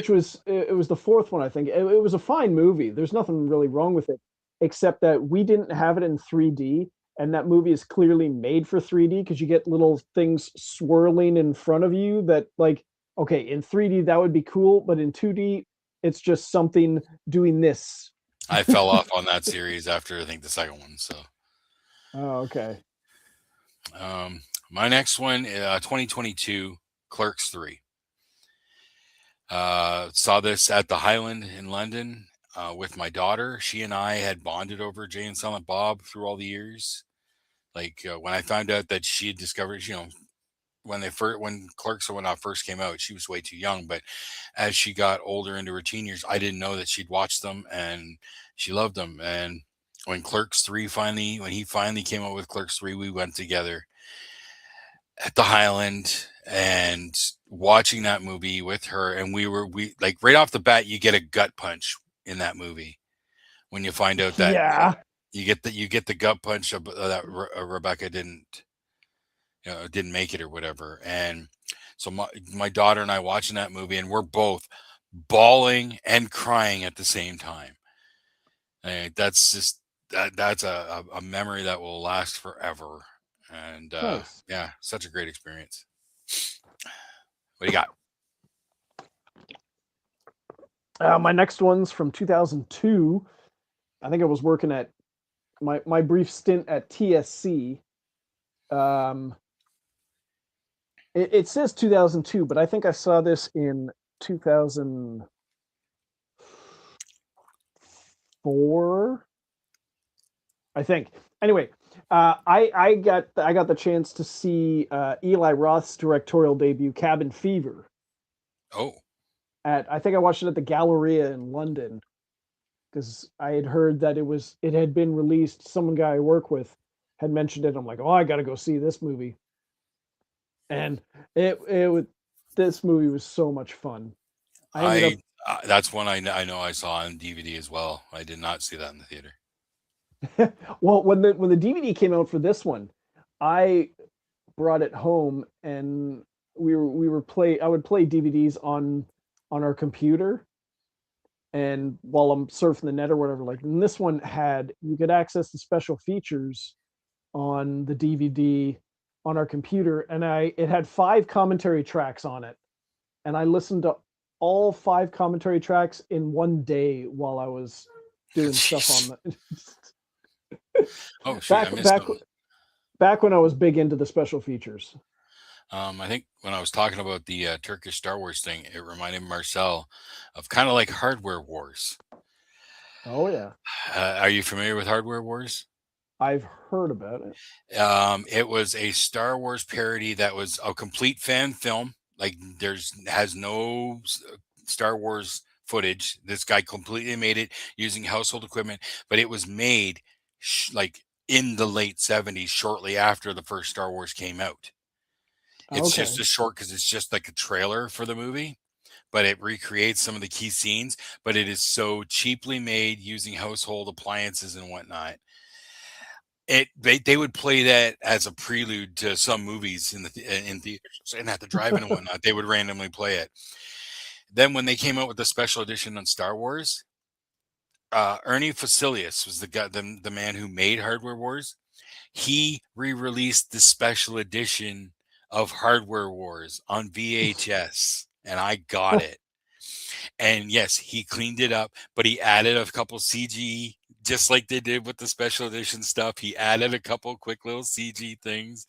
was it was the fourth one I think. It was a fine movie. There's nothing really wrong with it, except that we didn't have it in 3D, and that movie is clearly made for 3D because you get little things swirling in front of you that like okay in 3D that would be cool, but in 2D it's just something doing this. I fell off on that series after I think the second one. So Oh, okay. um, my next one, 2022, Clerks 3. Saw this at the Highland in London with my daughter. She and I had bonded over Jay and Silent Bob through all the years. Like when I found out that she had discovered, when Clerks or whatnot first came out, she was way too young. But as she got older into her teen years, I didn't know that she'd watched them and she loved them. And when he finally came out with Clerks 3, we went together at the Highland and watching that movie with her. And we like right off the bat, you get a gut punch in that movie when you find out that Yeah. you get the gut punch of, that Rebecca didn't make it or whatever. And so my daughter and I watching that movie, and we're both bawling and crying at the same time. And that's just that's a memory that will last forever. And Nice. yeah, such a great experience. What do you got? My next one's from 2002. I think I was working at my brief stint at TSC. Um, it says 2002, but I think I saw this in 2004. I think. Anyway, I got the chance to see Eli Roth's directorial debut, Cabin Fever. Oh, At I think I watched it at the Galleria in London because I had heard that it had been released. Some guy I work with had mentioned it. I'm like, oh, I got to go see this movie, and it was this movie was so much fun. I ended I up that's one I know I saw on DVD as well. I did not see that in the theater. well when the DVD came out for this one, I brought it home and we were play I would play DVDs on our computer and while I'm surfing the net or whatever like and this one had you could access the special features on the DVD on our computer and I it had 5 commentary tracks on it and I listened to all 5 commentary tracks in one day while I was doing stuff on Jeez. the Oh shoot, I back missed back them. back when I was big into the special features. I think when I was talking about the Turkish Star Wars thing, it reminded Marcel of kind of like Hardware Wars. Oh yeah, Are you familiar with Hardware Wars? I've heard about it. It was a Star Wars parody that was a complete fan film. Like there's has no Star Wars footage. This guy completely made it using household equipment, but it was made like in the late 70s, shortly after the first Star Wars came out. It's just Okay. a short because it's just like a trailer for the movie, but it recreates some of the key scenes. But it is so cheaply made using household appliances and whatnot. They would play that as a prelude to some movies in theaters and at the drive-in and whatnot. They would randomly play it. Then when they came out with the special edition on Star Wars, Ernie Facilius was the guy, the man who made Hardware Wars. He re-released the special edition of Hardware Wars on VHS, and I got it. And yes, he cleaned it up, but he added a couple CG, just like they did with the special edition stuff. He added a couple quick little CG things.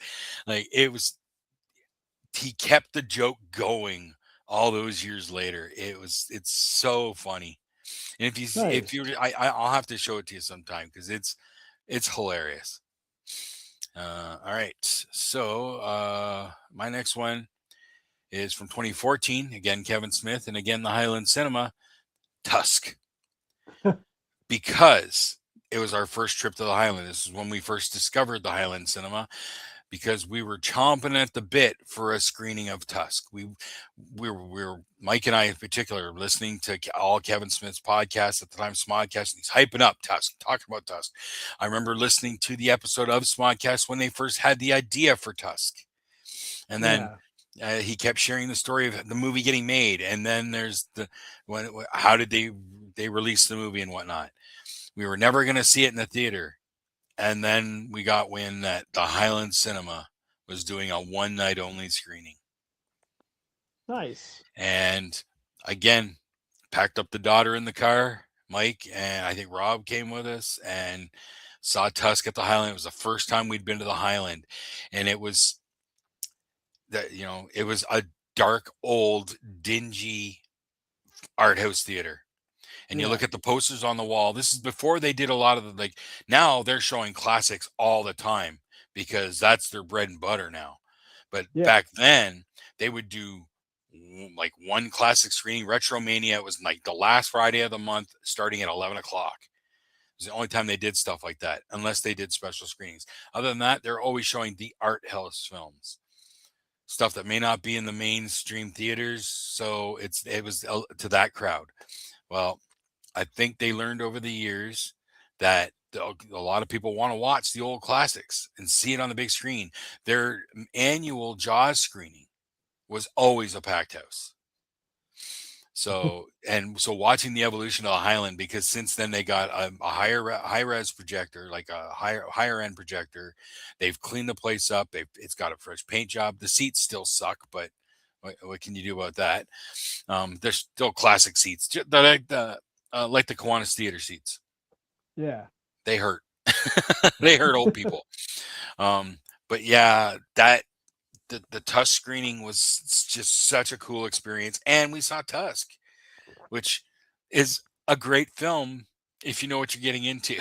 Like he kept the joke going all those years later. It's so funny. And if Nice. you, I'll have to show it to you sometime because it's hilarious. All right, so my next one is from 2014. Again, Kevin Smith, and again the Highland Cinema, Tusk, because it was our first trip to the Highland. This is when we first discovered the Highland Cinema, because we were chomping at the bit for a screening of Tusk. We were Mike and I in particular listening to all Kevin Smith's podcasts at the time, Smodcast, and he's hyping up Tusk, talking about Tusk. I remember listening to the episode of Smodcast when they first had the idea for Tusk, and then he kept sharing the story of the movie getting made, and then there's how did they release the movie and whatnot. We were never going to see it in the theater. And then we got wind that the Highland Cinema was doing a one night only screening. Nice. And again, packed up the daughter in the car. Mike and I think Rob came with us and saw Tusk at the Highland. It was the first time we'd been to the Highland. And it was it was a dark, old, dingy art house theater. And you look at the posters on the wall. This is before they did a lot of now they're showing classics all the time because that's their bread and butter now. But back then they would do like one classic screening. Retromania was like the last Friday of the month starting at 11 o'clock. It was the only time they did stuff like that, unless they did special screenings. Other than that, they're always showing the art house films, stuff that may not be in the mainstream theaters. So it was to that crowd. Well, I think they learned over the years that a lot of people want to watch the old classics and see it on the big screen. Their annual Jaws screening was always a packed house. So watching the evolution of the Highland, because since then they got a high res projector, like a higher end projector. They've cleaned the place up. It's got a fresh paint job. The seats still suck, but what can you do about that? They're still classic seats. Like the Kiwanis Theater seats. Yeah. They hurt. They hurt old people. But yeah, the Tusk screening was just such a cool experience. And we saw Tusk, which is a great film if you know what you're getting into.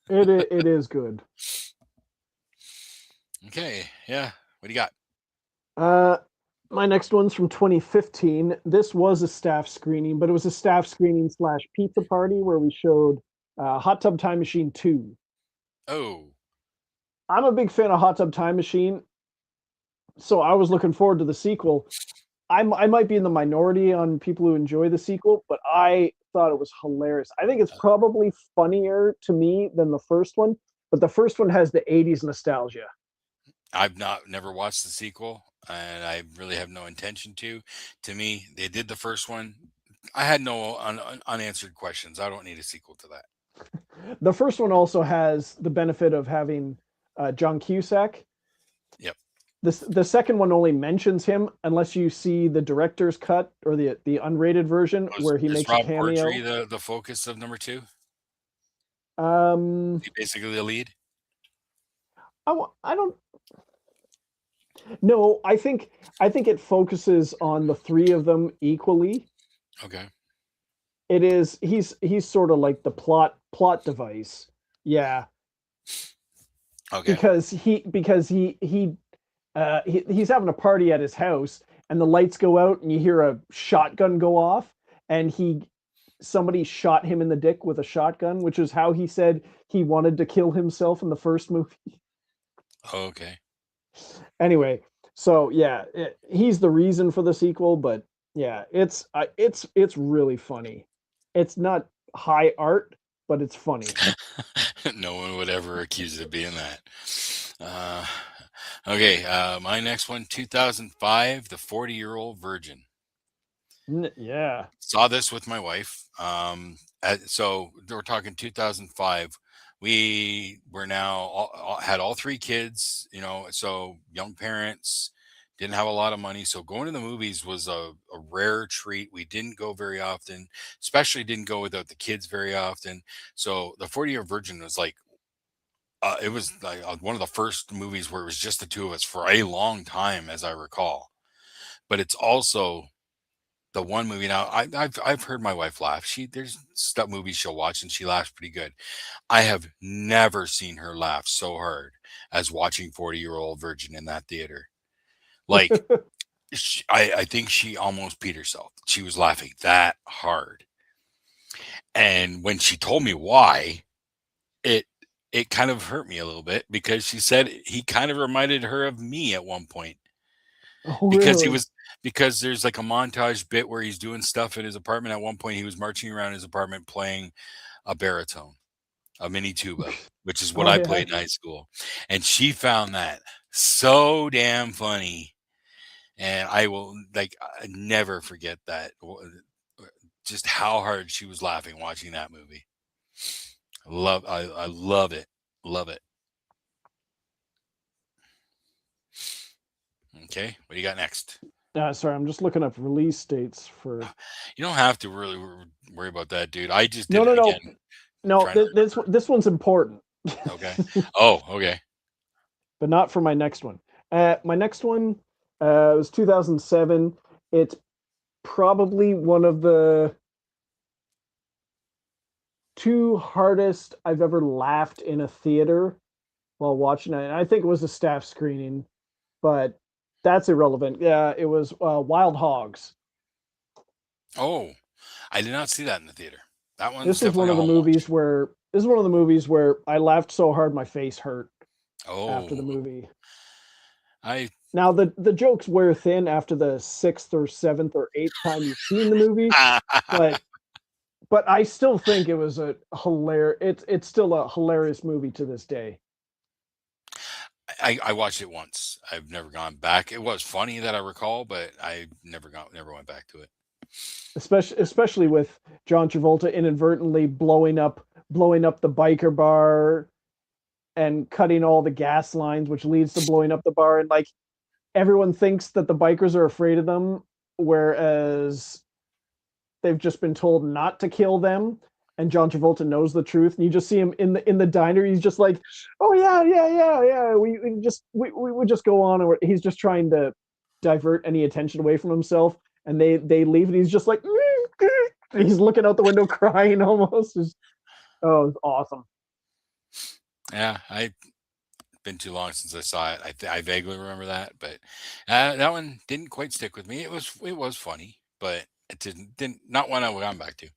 It is good. Okay. Yeah. What do you got? My next one's from 2015. This was a staff screening, but it was a staff screening / pizza party where we showed Hot Tub Time Machine 2. Oh. I'm a big fan of Hot Tub Time Machine, so I was looking forward to the sequel. I might be in the minority on people who enjoy the sequel, but I thought it was hilarious. I think it's probably funnier to me than the first one, but the first one has the 80s nostalgia. I've never watched the sequel, and I really have no intention to. To me, they did the first one. I had no unanswered questions. I don't need a sequel to that. The first one also has the benefit of having John Cusack. Yep. The second one only mentions him unless you see the director's cut or the unrated version where he makes Rob a cameo. Corddry the focus of number 2? Is he basically the lead? I don't. No, I think it focuses on the three of them equally. Okay. It is he's sort of like the plot device. Yeah. Okay. Because he's having a party at his house and the lights go out and you hear a shotgun go off and somebody shot him in the dick with a shotgun, which is how he said he wanted to kill himself in the first movie. Okay. Anyway, so yeah, he's the reason for the sequel, but yeah, it's really funny. It's not high art, but it's funny. No one would ever accuse it of being that. Okay, my next one, 2005, The 40-Year-Old Virgin. Yeah. Saw this with my wife. So we're talking 2005. We were now had all three kids, so young parents, didn't have a lot of money. So going to the movies was a rare treat. We didn't go very often, especially didn't go without the kids very often. So the 40-Year Virgin was like, it was like one of the first movies where it was just the two of us for a long time, as I recall. But it's also the one movie. Now I've heard my wife laugh. There's stuff movies she'll watch and she laughs pretty good. I have never seen her laugh so hard as watching 40-Year-Old Virgin in that theater. Like I think she almost peed herself. She was laughing that hard. And when she told me why, it it kind of hurt me a little bit because she said he kind of reminded her of me at one point. Oh, Because he really? was because there's like a montage bit where he's doing stuff in his apartment. At one point, he was marching around his apartment playing a baritone, a mini tuba, which is what Oh, I yeah. played in high school. And she found that so damn funny. And I will never forget that. Just how hard she was laughing watching that movie. I love it. Love it. Okay, what do you got next? Sorry, I'm just looking up release dates for. You don't have to really worry about that, dude. I just No, did no, it no, again. no. Trying to This one's important. Okay. Oh, okay. But not for my next one. My next one was 2007. It's probably one of the two hardest I've ever laughed in a theater while watching it. And I think it was a staff screening, but that's irrelevant. Yeah, it was Wild Hogs. Oh, I did not see that in the theater. That one's This was definitely one a of the home watch. movies where this is one of the movies where I laughed so hard my face hurt after the Oh, movie. I Now the jokes wear thin after the sixth or seventh or eighth time you've seen the movie, but I still think it was a hilarious. It's still a hilarious movie to this day. I watched it once. I've never gone back. It was funny that I recall, but I never went back to it. Especially with John Travolta inadvertently blowing up the biker bar and cutting all the gas lines, which leads to blowing up the bar. And like everyone thinks that the bikers are afraid of them, whereas they've just been told not to kill them. And John Travolta knows the truth, and you just see him in the diner. He's just like, "Oh yeah, yeah, yeah, yeah." We would just go on, or he's just trying to divert any attention away from himself. And they leave, and he's just like, he's looking out the window crying almost. Oh, it's awesome. Yeah, I've been too long since I saw it. I vaguely remember that, but that one didn't quite stick with me. It was funny, but it didn't not one I would come back to.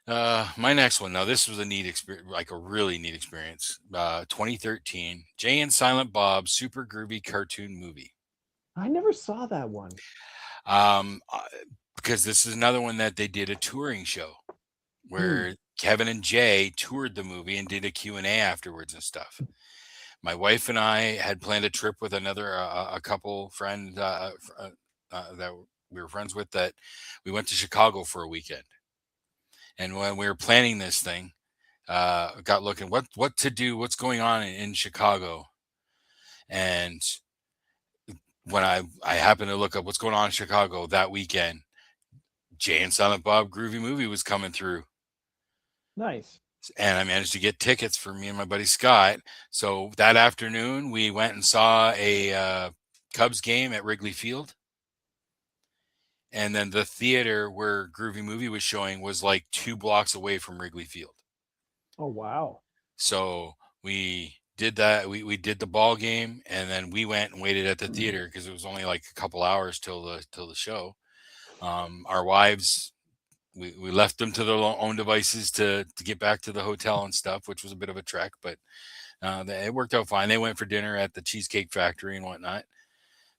My next one. Now, this was a neat experience, like a really neat experience. 2013, Jay and Silent Bob Super Groovy Cartoon Movie. I never saw that one. Um, uh, because this is another one that they did a touring show where Kevin and Jay toured the movie and did a Q&A afterwards and stuff. My wife and I had planned a trip with a couple friend that we were friends with, that we went to Chicago for a weekend. And when we were planning this thing, got looking what to do, what's going on in Chicago. And when I happened to look up what's going on in Chicago that weekend, Jay and Silent Bob Groovy Movie was coming through. Nice. And I managed to get tickets for me and my buddy Scott. So that afternoon, we went and saw a Cubs game at Wrigley Field. And then the theater where Groovy Movie was showing was like 2 blocks away from Wrigley Field. Oh wow. So we did that. We did the ball game, and then we went and waited at the theater because it was only like a couple hours till the show. Our wives, we left them to their own devices to get back to the hotel and stuff, which was a bit of a trek, but it worked out fine. They went for dinner at the Cheesecake Factory and whatnot.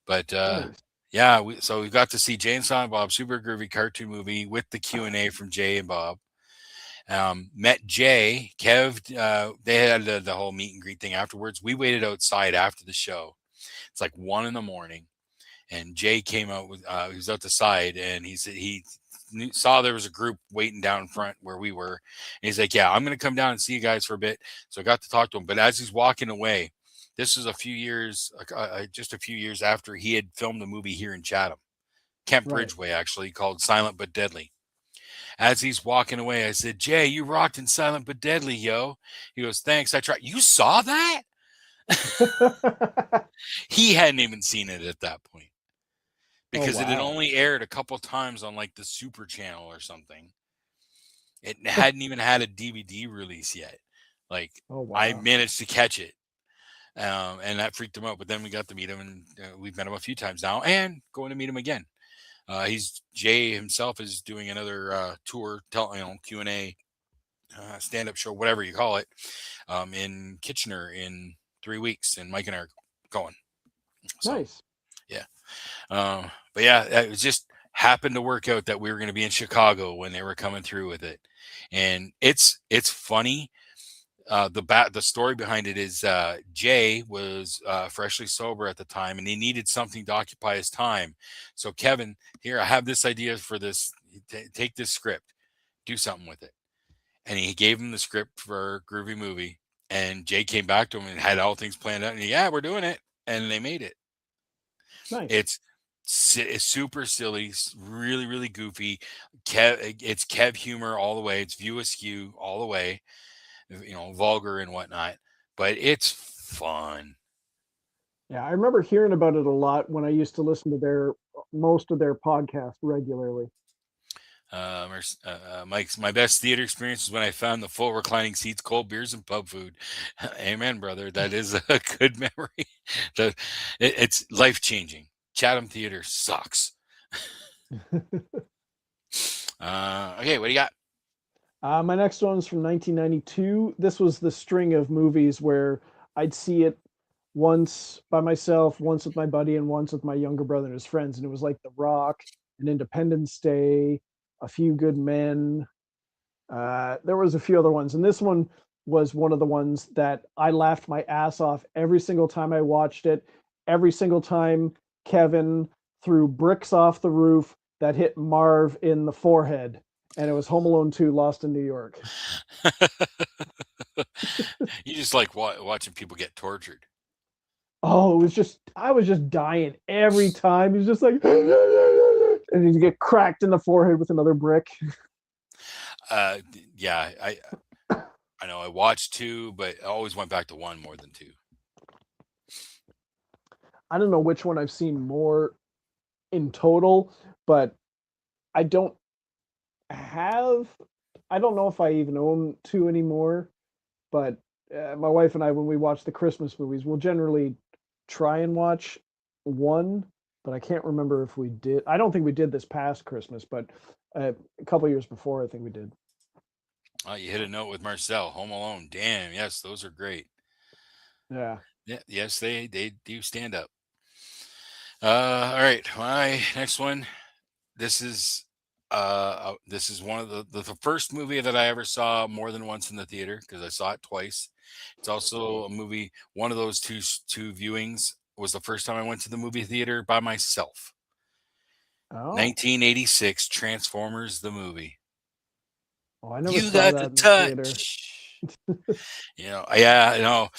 But Nice. yeah, so we got to see Jay and Silent Bob Super Groovy Cartoon Movie with the Q&A from Jay and Bob. Met Jay, Kev. They had the whole meet and greet thing afterwards. We waited outside after the show. It's like 1 a.m, and Jay came out with. He was out the side, and he saw there was a group waiting down in front where we were. And he's like, "Yeah, I'm going to come down and see you guys for a bit." So I got to talk to him. But as he's walking away, this was a few years, just a few years after he had filmed the movie here in Chatham, Kent Right. Bridgeway, actually called Silent but Deadly. As he's walking away, I said, "Jay, you rocked in Silent but Deadly, yo." He goes, "Thanks. I tried." You saw that? He hadn't even seen it at that point Oh because it had wow. only aired a couple times on like the Super Channel or something. It hadn't even had a DVD release yet. Like Oh I wow. managed to catch it, and that freaked him out. But then we got to meet him, and we've met him a few times now, and going to meet him again. He's Jay himself is doing another tour, Q&A, stand-up show, whatever you call it, in Kitchener in 3 weeks, and Mike and I are going. So Nice. yeah, but yeah, it was just happened to work out that we were going to be in Chicago when they were coming through with it, and it's funny. The story behind it is Jay was freshly sober at the time, and he needed something to occupy his time. So Kevin, here I have this idea for this. Take this script, do something with it, and he gave him the script for Groovy Movie. And Jay came back to him and had all things planned out. And yeah, we're doing it, and they made it. Nice. It's super silly, really really goofy. It's Kev humor all the way. It's View Askew all the way, vulgar and whatnot, but it's fun. Yeah, I remember hearing about it a lot when I used to listen to their most of their podcast regularly. Mike's my best theater experience is when I found the full reclining seats, cold beers, and pub food. Amen, brother. That is a good memory. It's life changing. Chatham Theater sucks. Okay, what do you got? My next one's from 1992. This was the string of movies where I'd see it once by myself, once with my buddy, and once with my younger brother and his friends. And it was like The Rock, an Independence Day, A Few Good Men. There was a few other ones, and this one was one of the ones that I laughed my ass off every single time I watched it. Every single time Kevin threw bricks off the roof that hit Marv in the forehead, and it was Home Alone 2: Lost in New York. You just like watching people get tortured. Oh, it was just I was just dying every time. He was just like, and he'd get cracked in the forehead with another brick. Yeah, I know I watched two, but I always went back to one more than two. I don't know which one I've seen more in total, but I don't have. I don't know if I even own two anymore. But my wife and I, when we watch the Christmas movies, we'll generally try and watch one. But I can't remember if we did. I don't think we did this past Christmas, but a couple years before, I think we did. Oh, you hit a note with Marcel. Home Alone. Damn, yes, those are great. Yeah. Yeah, yes, they do stand up. All right, my next one. This is this is one of the first movie that I ever saw more than once in the theater because I saw it twice. It's also a movie. One of those two viewings was the first time I went to the movie theater by myself. Oh. 1986 Transformers the movie. Oh, I never You saw got the that in the theater. touch. Yeah, I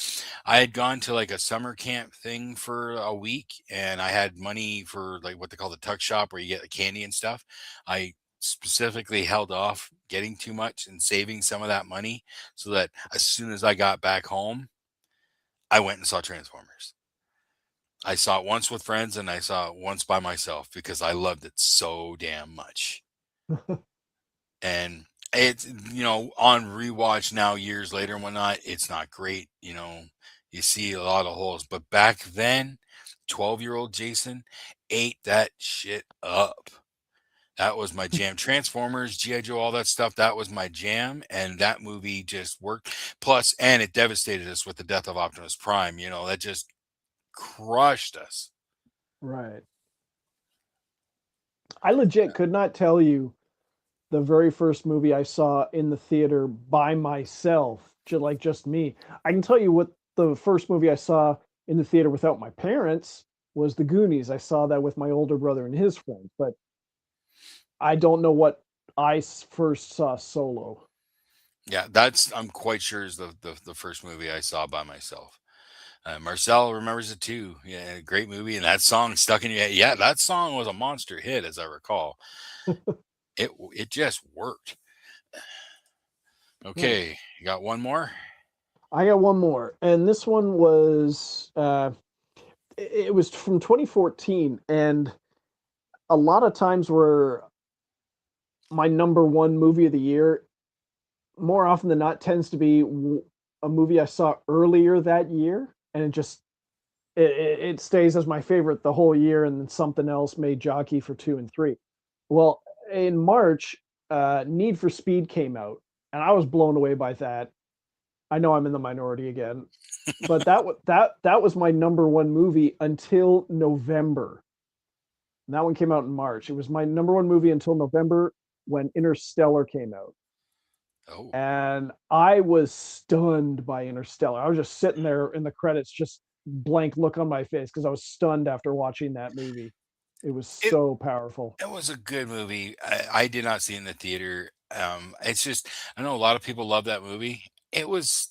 had gone to like a summer camp thing for a week, and I had money for like what they call the tuck shop where you get the candy and stuff. I specifically held off getting too much and saving some of that money so that as soon as I got back home, I went and saw Transformers. I saw it once with friends and I saw it once by myself because I loved it so damn much. And it's on rewatch now years later and whatnot, it's not great. You see a lot of holes, but back then, 12-year-old Jason ate that shit up. That was my jam. Transformers, GI Joe, all that stuff, that was my jam, and that movie just worked. Plus, and it devastated us with the death of Optimus Prime. That just crushed us. Right. I legit could not tell you the very first movie I saw in the theater by myself, just me. I can tell you what the first movie I saw in the theater without my parents was The Goonies. I saw that with my older brother and his friends, but I don't know what first saw solo. Yeah, that's I'm quite sure is the first movie I saw by myself. Marcel remembers it too. Yeah, great movie, and that song stuck in your head. Yeah, that song was a monster hit, as I recall. It just worked. Nice. Okay, you got one more. I got one more, and this one was it was from 2014, and a lot of times were my number one movie of the year. More often than not, tends to be a movie I saw earlier that year, and it stays as my favorite the whole year, and then something else may jockey for two and three. Well, in March, Need for Speed came out, and I was blown away by that. I know I'm in the minority again, but that was my number one movie until November. And that one came out in March. It was my number one movie until November when Interstellar came out. Oh, And I was stunned by Interstellar. I was just sitting there in the credits, just blank look on my face because I was stunned after watching that movie. It was it so powerful. it was a good movie. I did not see it in the theater. It's just I know a lot of people love that movie. It was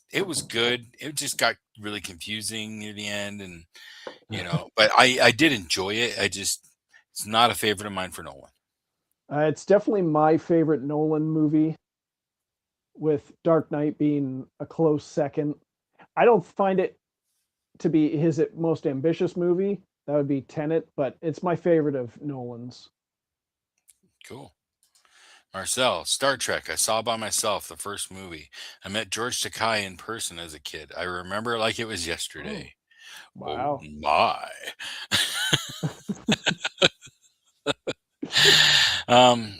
good. It just got really confusing near the end, and but I did enjoy it. It's not a favorite of mine for Nolan. It's definitely my favorite Nolan movie, with Dark Knight being a close second. I don't find it to be his most ambitious movie. That would be Tenet, but it's my favorite of Nolan's. Cool. Marcel, Star Trek. I saw by myself the first movie. I met George Takei in person as a kid. I remember it like it was Oh, yesterday. Oh wow. my.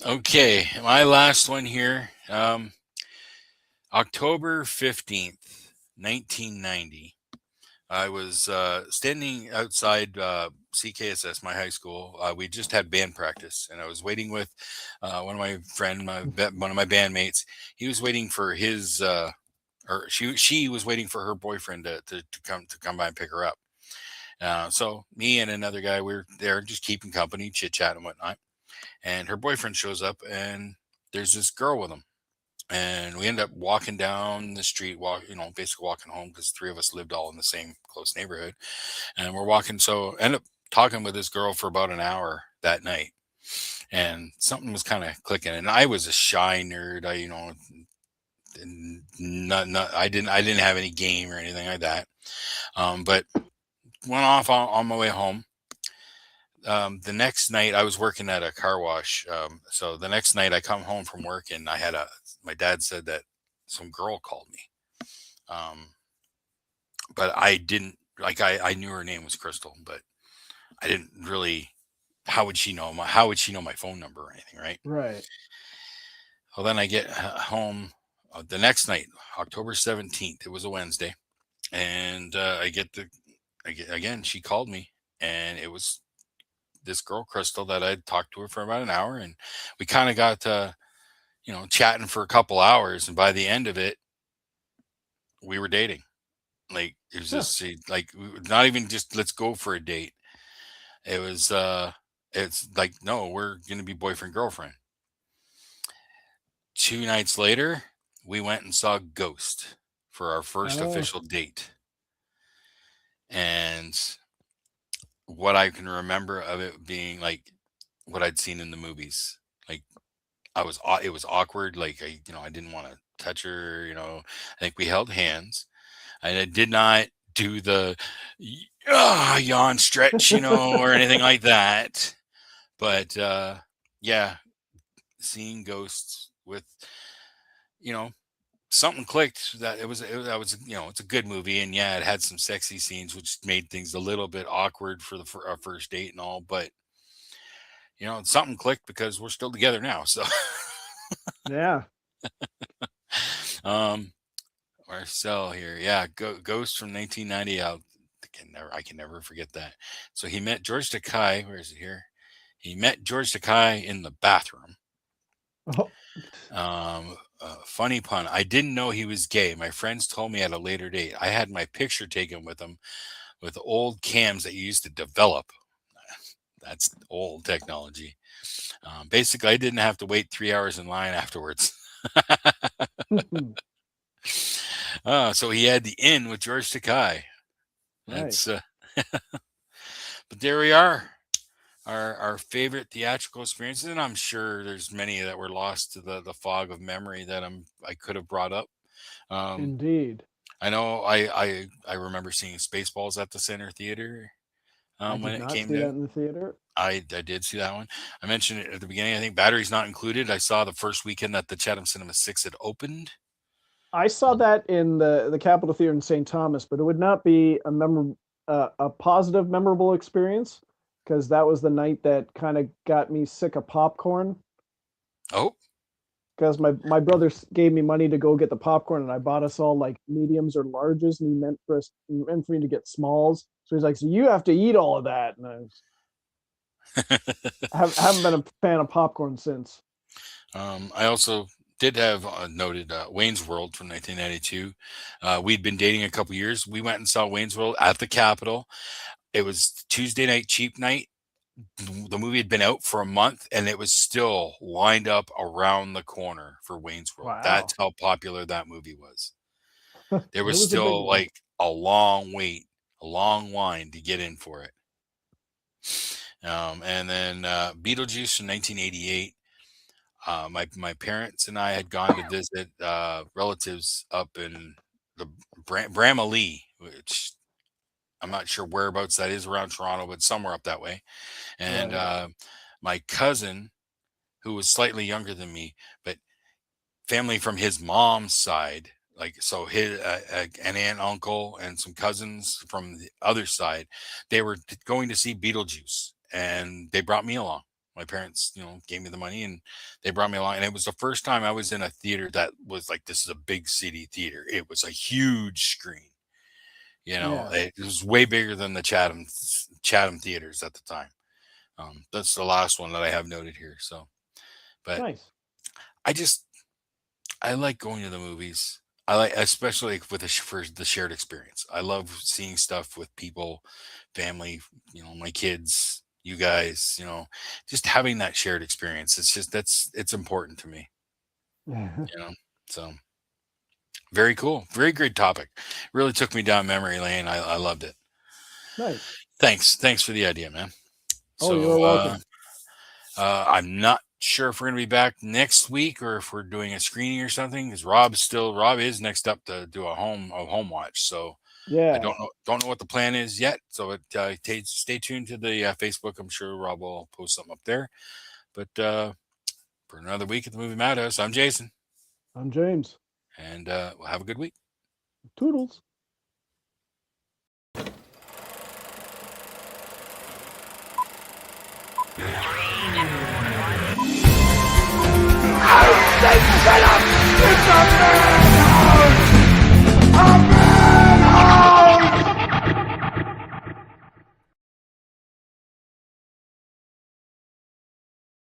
Okay, my last one here. October 15th, 1990. I was standing outside CKSS, my high school. We just had band practice, and I was waiting with one of my friend, one of my bandmates. He was waiting for his, or she was waiting for her boyfriend to come by and pick her up. So me and another guy, we were there just keeping company, chit chat and whatnot. And her boyfriend shows up, and there's this girl with him, and we end up walking down the street, basically walking home because three of us lived all in the same close neighborhood, and we're walking. So end up talking with this girl for about an hour that night, and something was kind of clicking. And I was a shy nerd. I didn't have any game or anything like that. But went off on my way home. The next night I was working at a car wash. So the next night I come home from work, and my dad said that some girl called me. Um, but I didn't I knew her name was Crystal, but I didn't really, how would she know my phone number or anything, right? Right. Well, then I get home the next night, October 17th. It was a Wednesday. And again, she called me, and it was this girl, Crystal, that I'd talked to her for about an hour. And we kind of got, chatting for a couple hours. And by the end of it, we were dating. Like, it was Huh. just like, not even just let's go for a date. It was, it's like, no, we're going to be boyfriend, girlfriend. 2 nights later, we went and saw Ghost for our first Oh, official date. And what I can remember of it being like what I'd seen in the movies. Like, it was awkward. Like, I didn't want to touch her. I think we held hands, and I did not do the yawn stretch, or anything like that. But yeah, seeing ghosts with, you know, something clicked that that was, it's a good movie, and yeah, it had some sexy scenes, which made things a little bit awkward for our first date and all. But something clicked because we're still together now. So, yeah. um, Marcel here, yeah, Ghost from 1990. I can never forget that. So he met George Takei. Where is it here? He met George Takei in the bathroom. Oh, Funny pun. I didn't know he was gay. My friends told me at a later date. I had my picture taken with him with old cams that you used to develop. That's old technology. Basically, I didn't have to wait 3 hours in line afterwards. So he had the in with George Takei. That's Nice. but there we are. Our favorite theatrical experiences, and I'm sure there's many that were lost to the fog of memory that I could have brought up. Indeed. I know I remember seeing Spaceballs at the Center Theater I when did it not came see that out. in the theater. I did see that one. I mentioned it at the beginning. I think batteries not included. I saw the first weekend that the Chatham Cinema 6 had opened. I saw that in the Capitol Theater in St. Thomas, but it would not be a positive, memorable experience because that was the night that kind of got me sick of popcorn. Oh, Because my brother gave me money to go get the popcorn, and I bought us all like mediums or larges, and he meant for me to get smalls. So he's like, "So you have to eat all of that," and haven't been a fan of popcorn since. I also did have noted Wayne's World from 1992. We'd been dating a couple years. We went and saw Wayne's World at the Capitol. It was Tuesday night, cheap night. The movie had been out for a month, and it was still lined up around the corner for Wayne's World. Wow, That's how popular that movie was. There it was was a big still one. like a long wait, a long line to get in for it. And then Beetlejuice in 1988. My parents and I had gone to visit relatives up in the Bramalea, which I'm not sure whereabouts that is around Toronto, but somewhere up that way. And Right. my cousin, who was slightly younger than me, but family from his mom's side, like so his an aunt, uncle, and some cousins from the other side, they were going to see Beetlejuice, and they brought me along. My parents, gave me the money, and they brought me along. And it was the first time I was in a theater that was like, this is a big city theater. It was a huge screen. Yeah. It was way bigger than the Chatham theaters at the time. That's the last one that I have noted here. So, but Nice. I like going to the movies. I like, especially with for the shared experience. I love seeing stuff with people, family, my kids, you guys, just having that shared experience. It's important to me, you know. So very cool. Very great topic. Really took me down memory lane. I loved it. Nice. Thanks for the idea, man. Oh, you're So welcome. I'm not sure if we're going to be back next week or if we're doing a screening or something, because Rob is next up to do a home watch. So I Yeah. don't know what the plan is yet. So stay tuned to the Facebook. I'm sure Rob will post something up there. But for another week at the Movie Madhouse, I'm Jason, I'm James. and we'll have a good week. Toodles. I say, shut up! It's a man!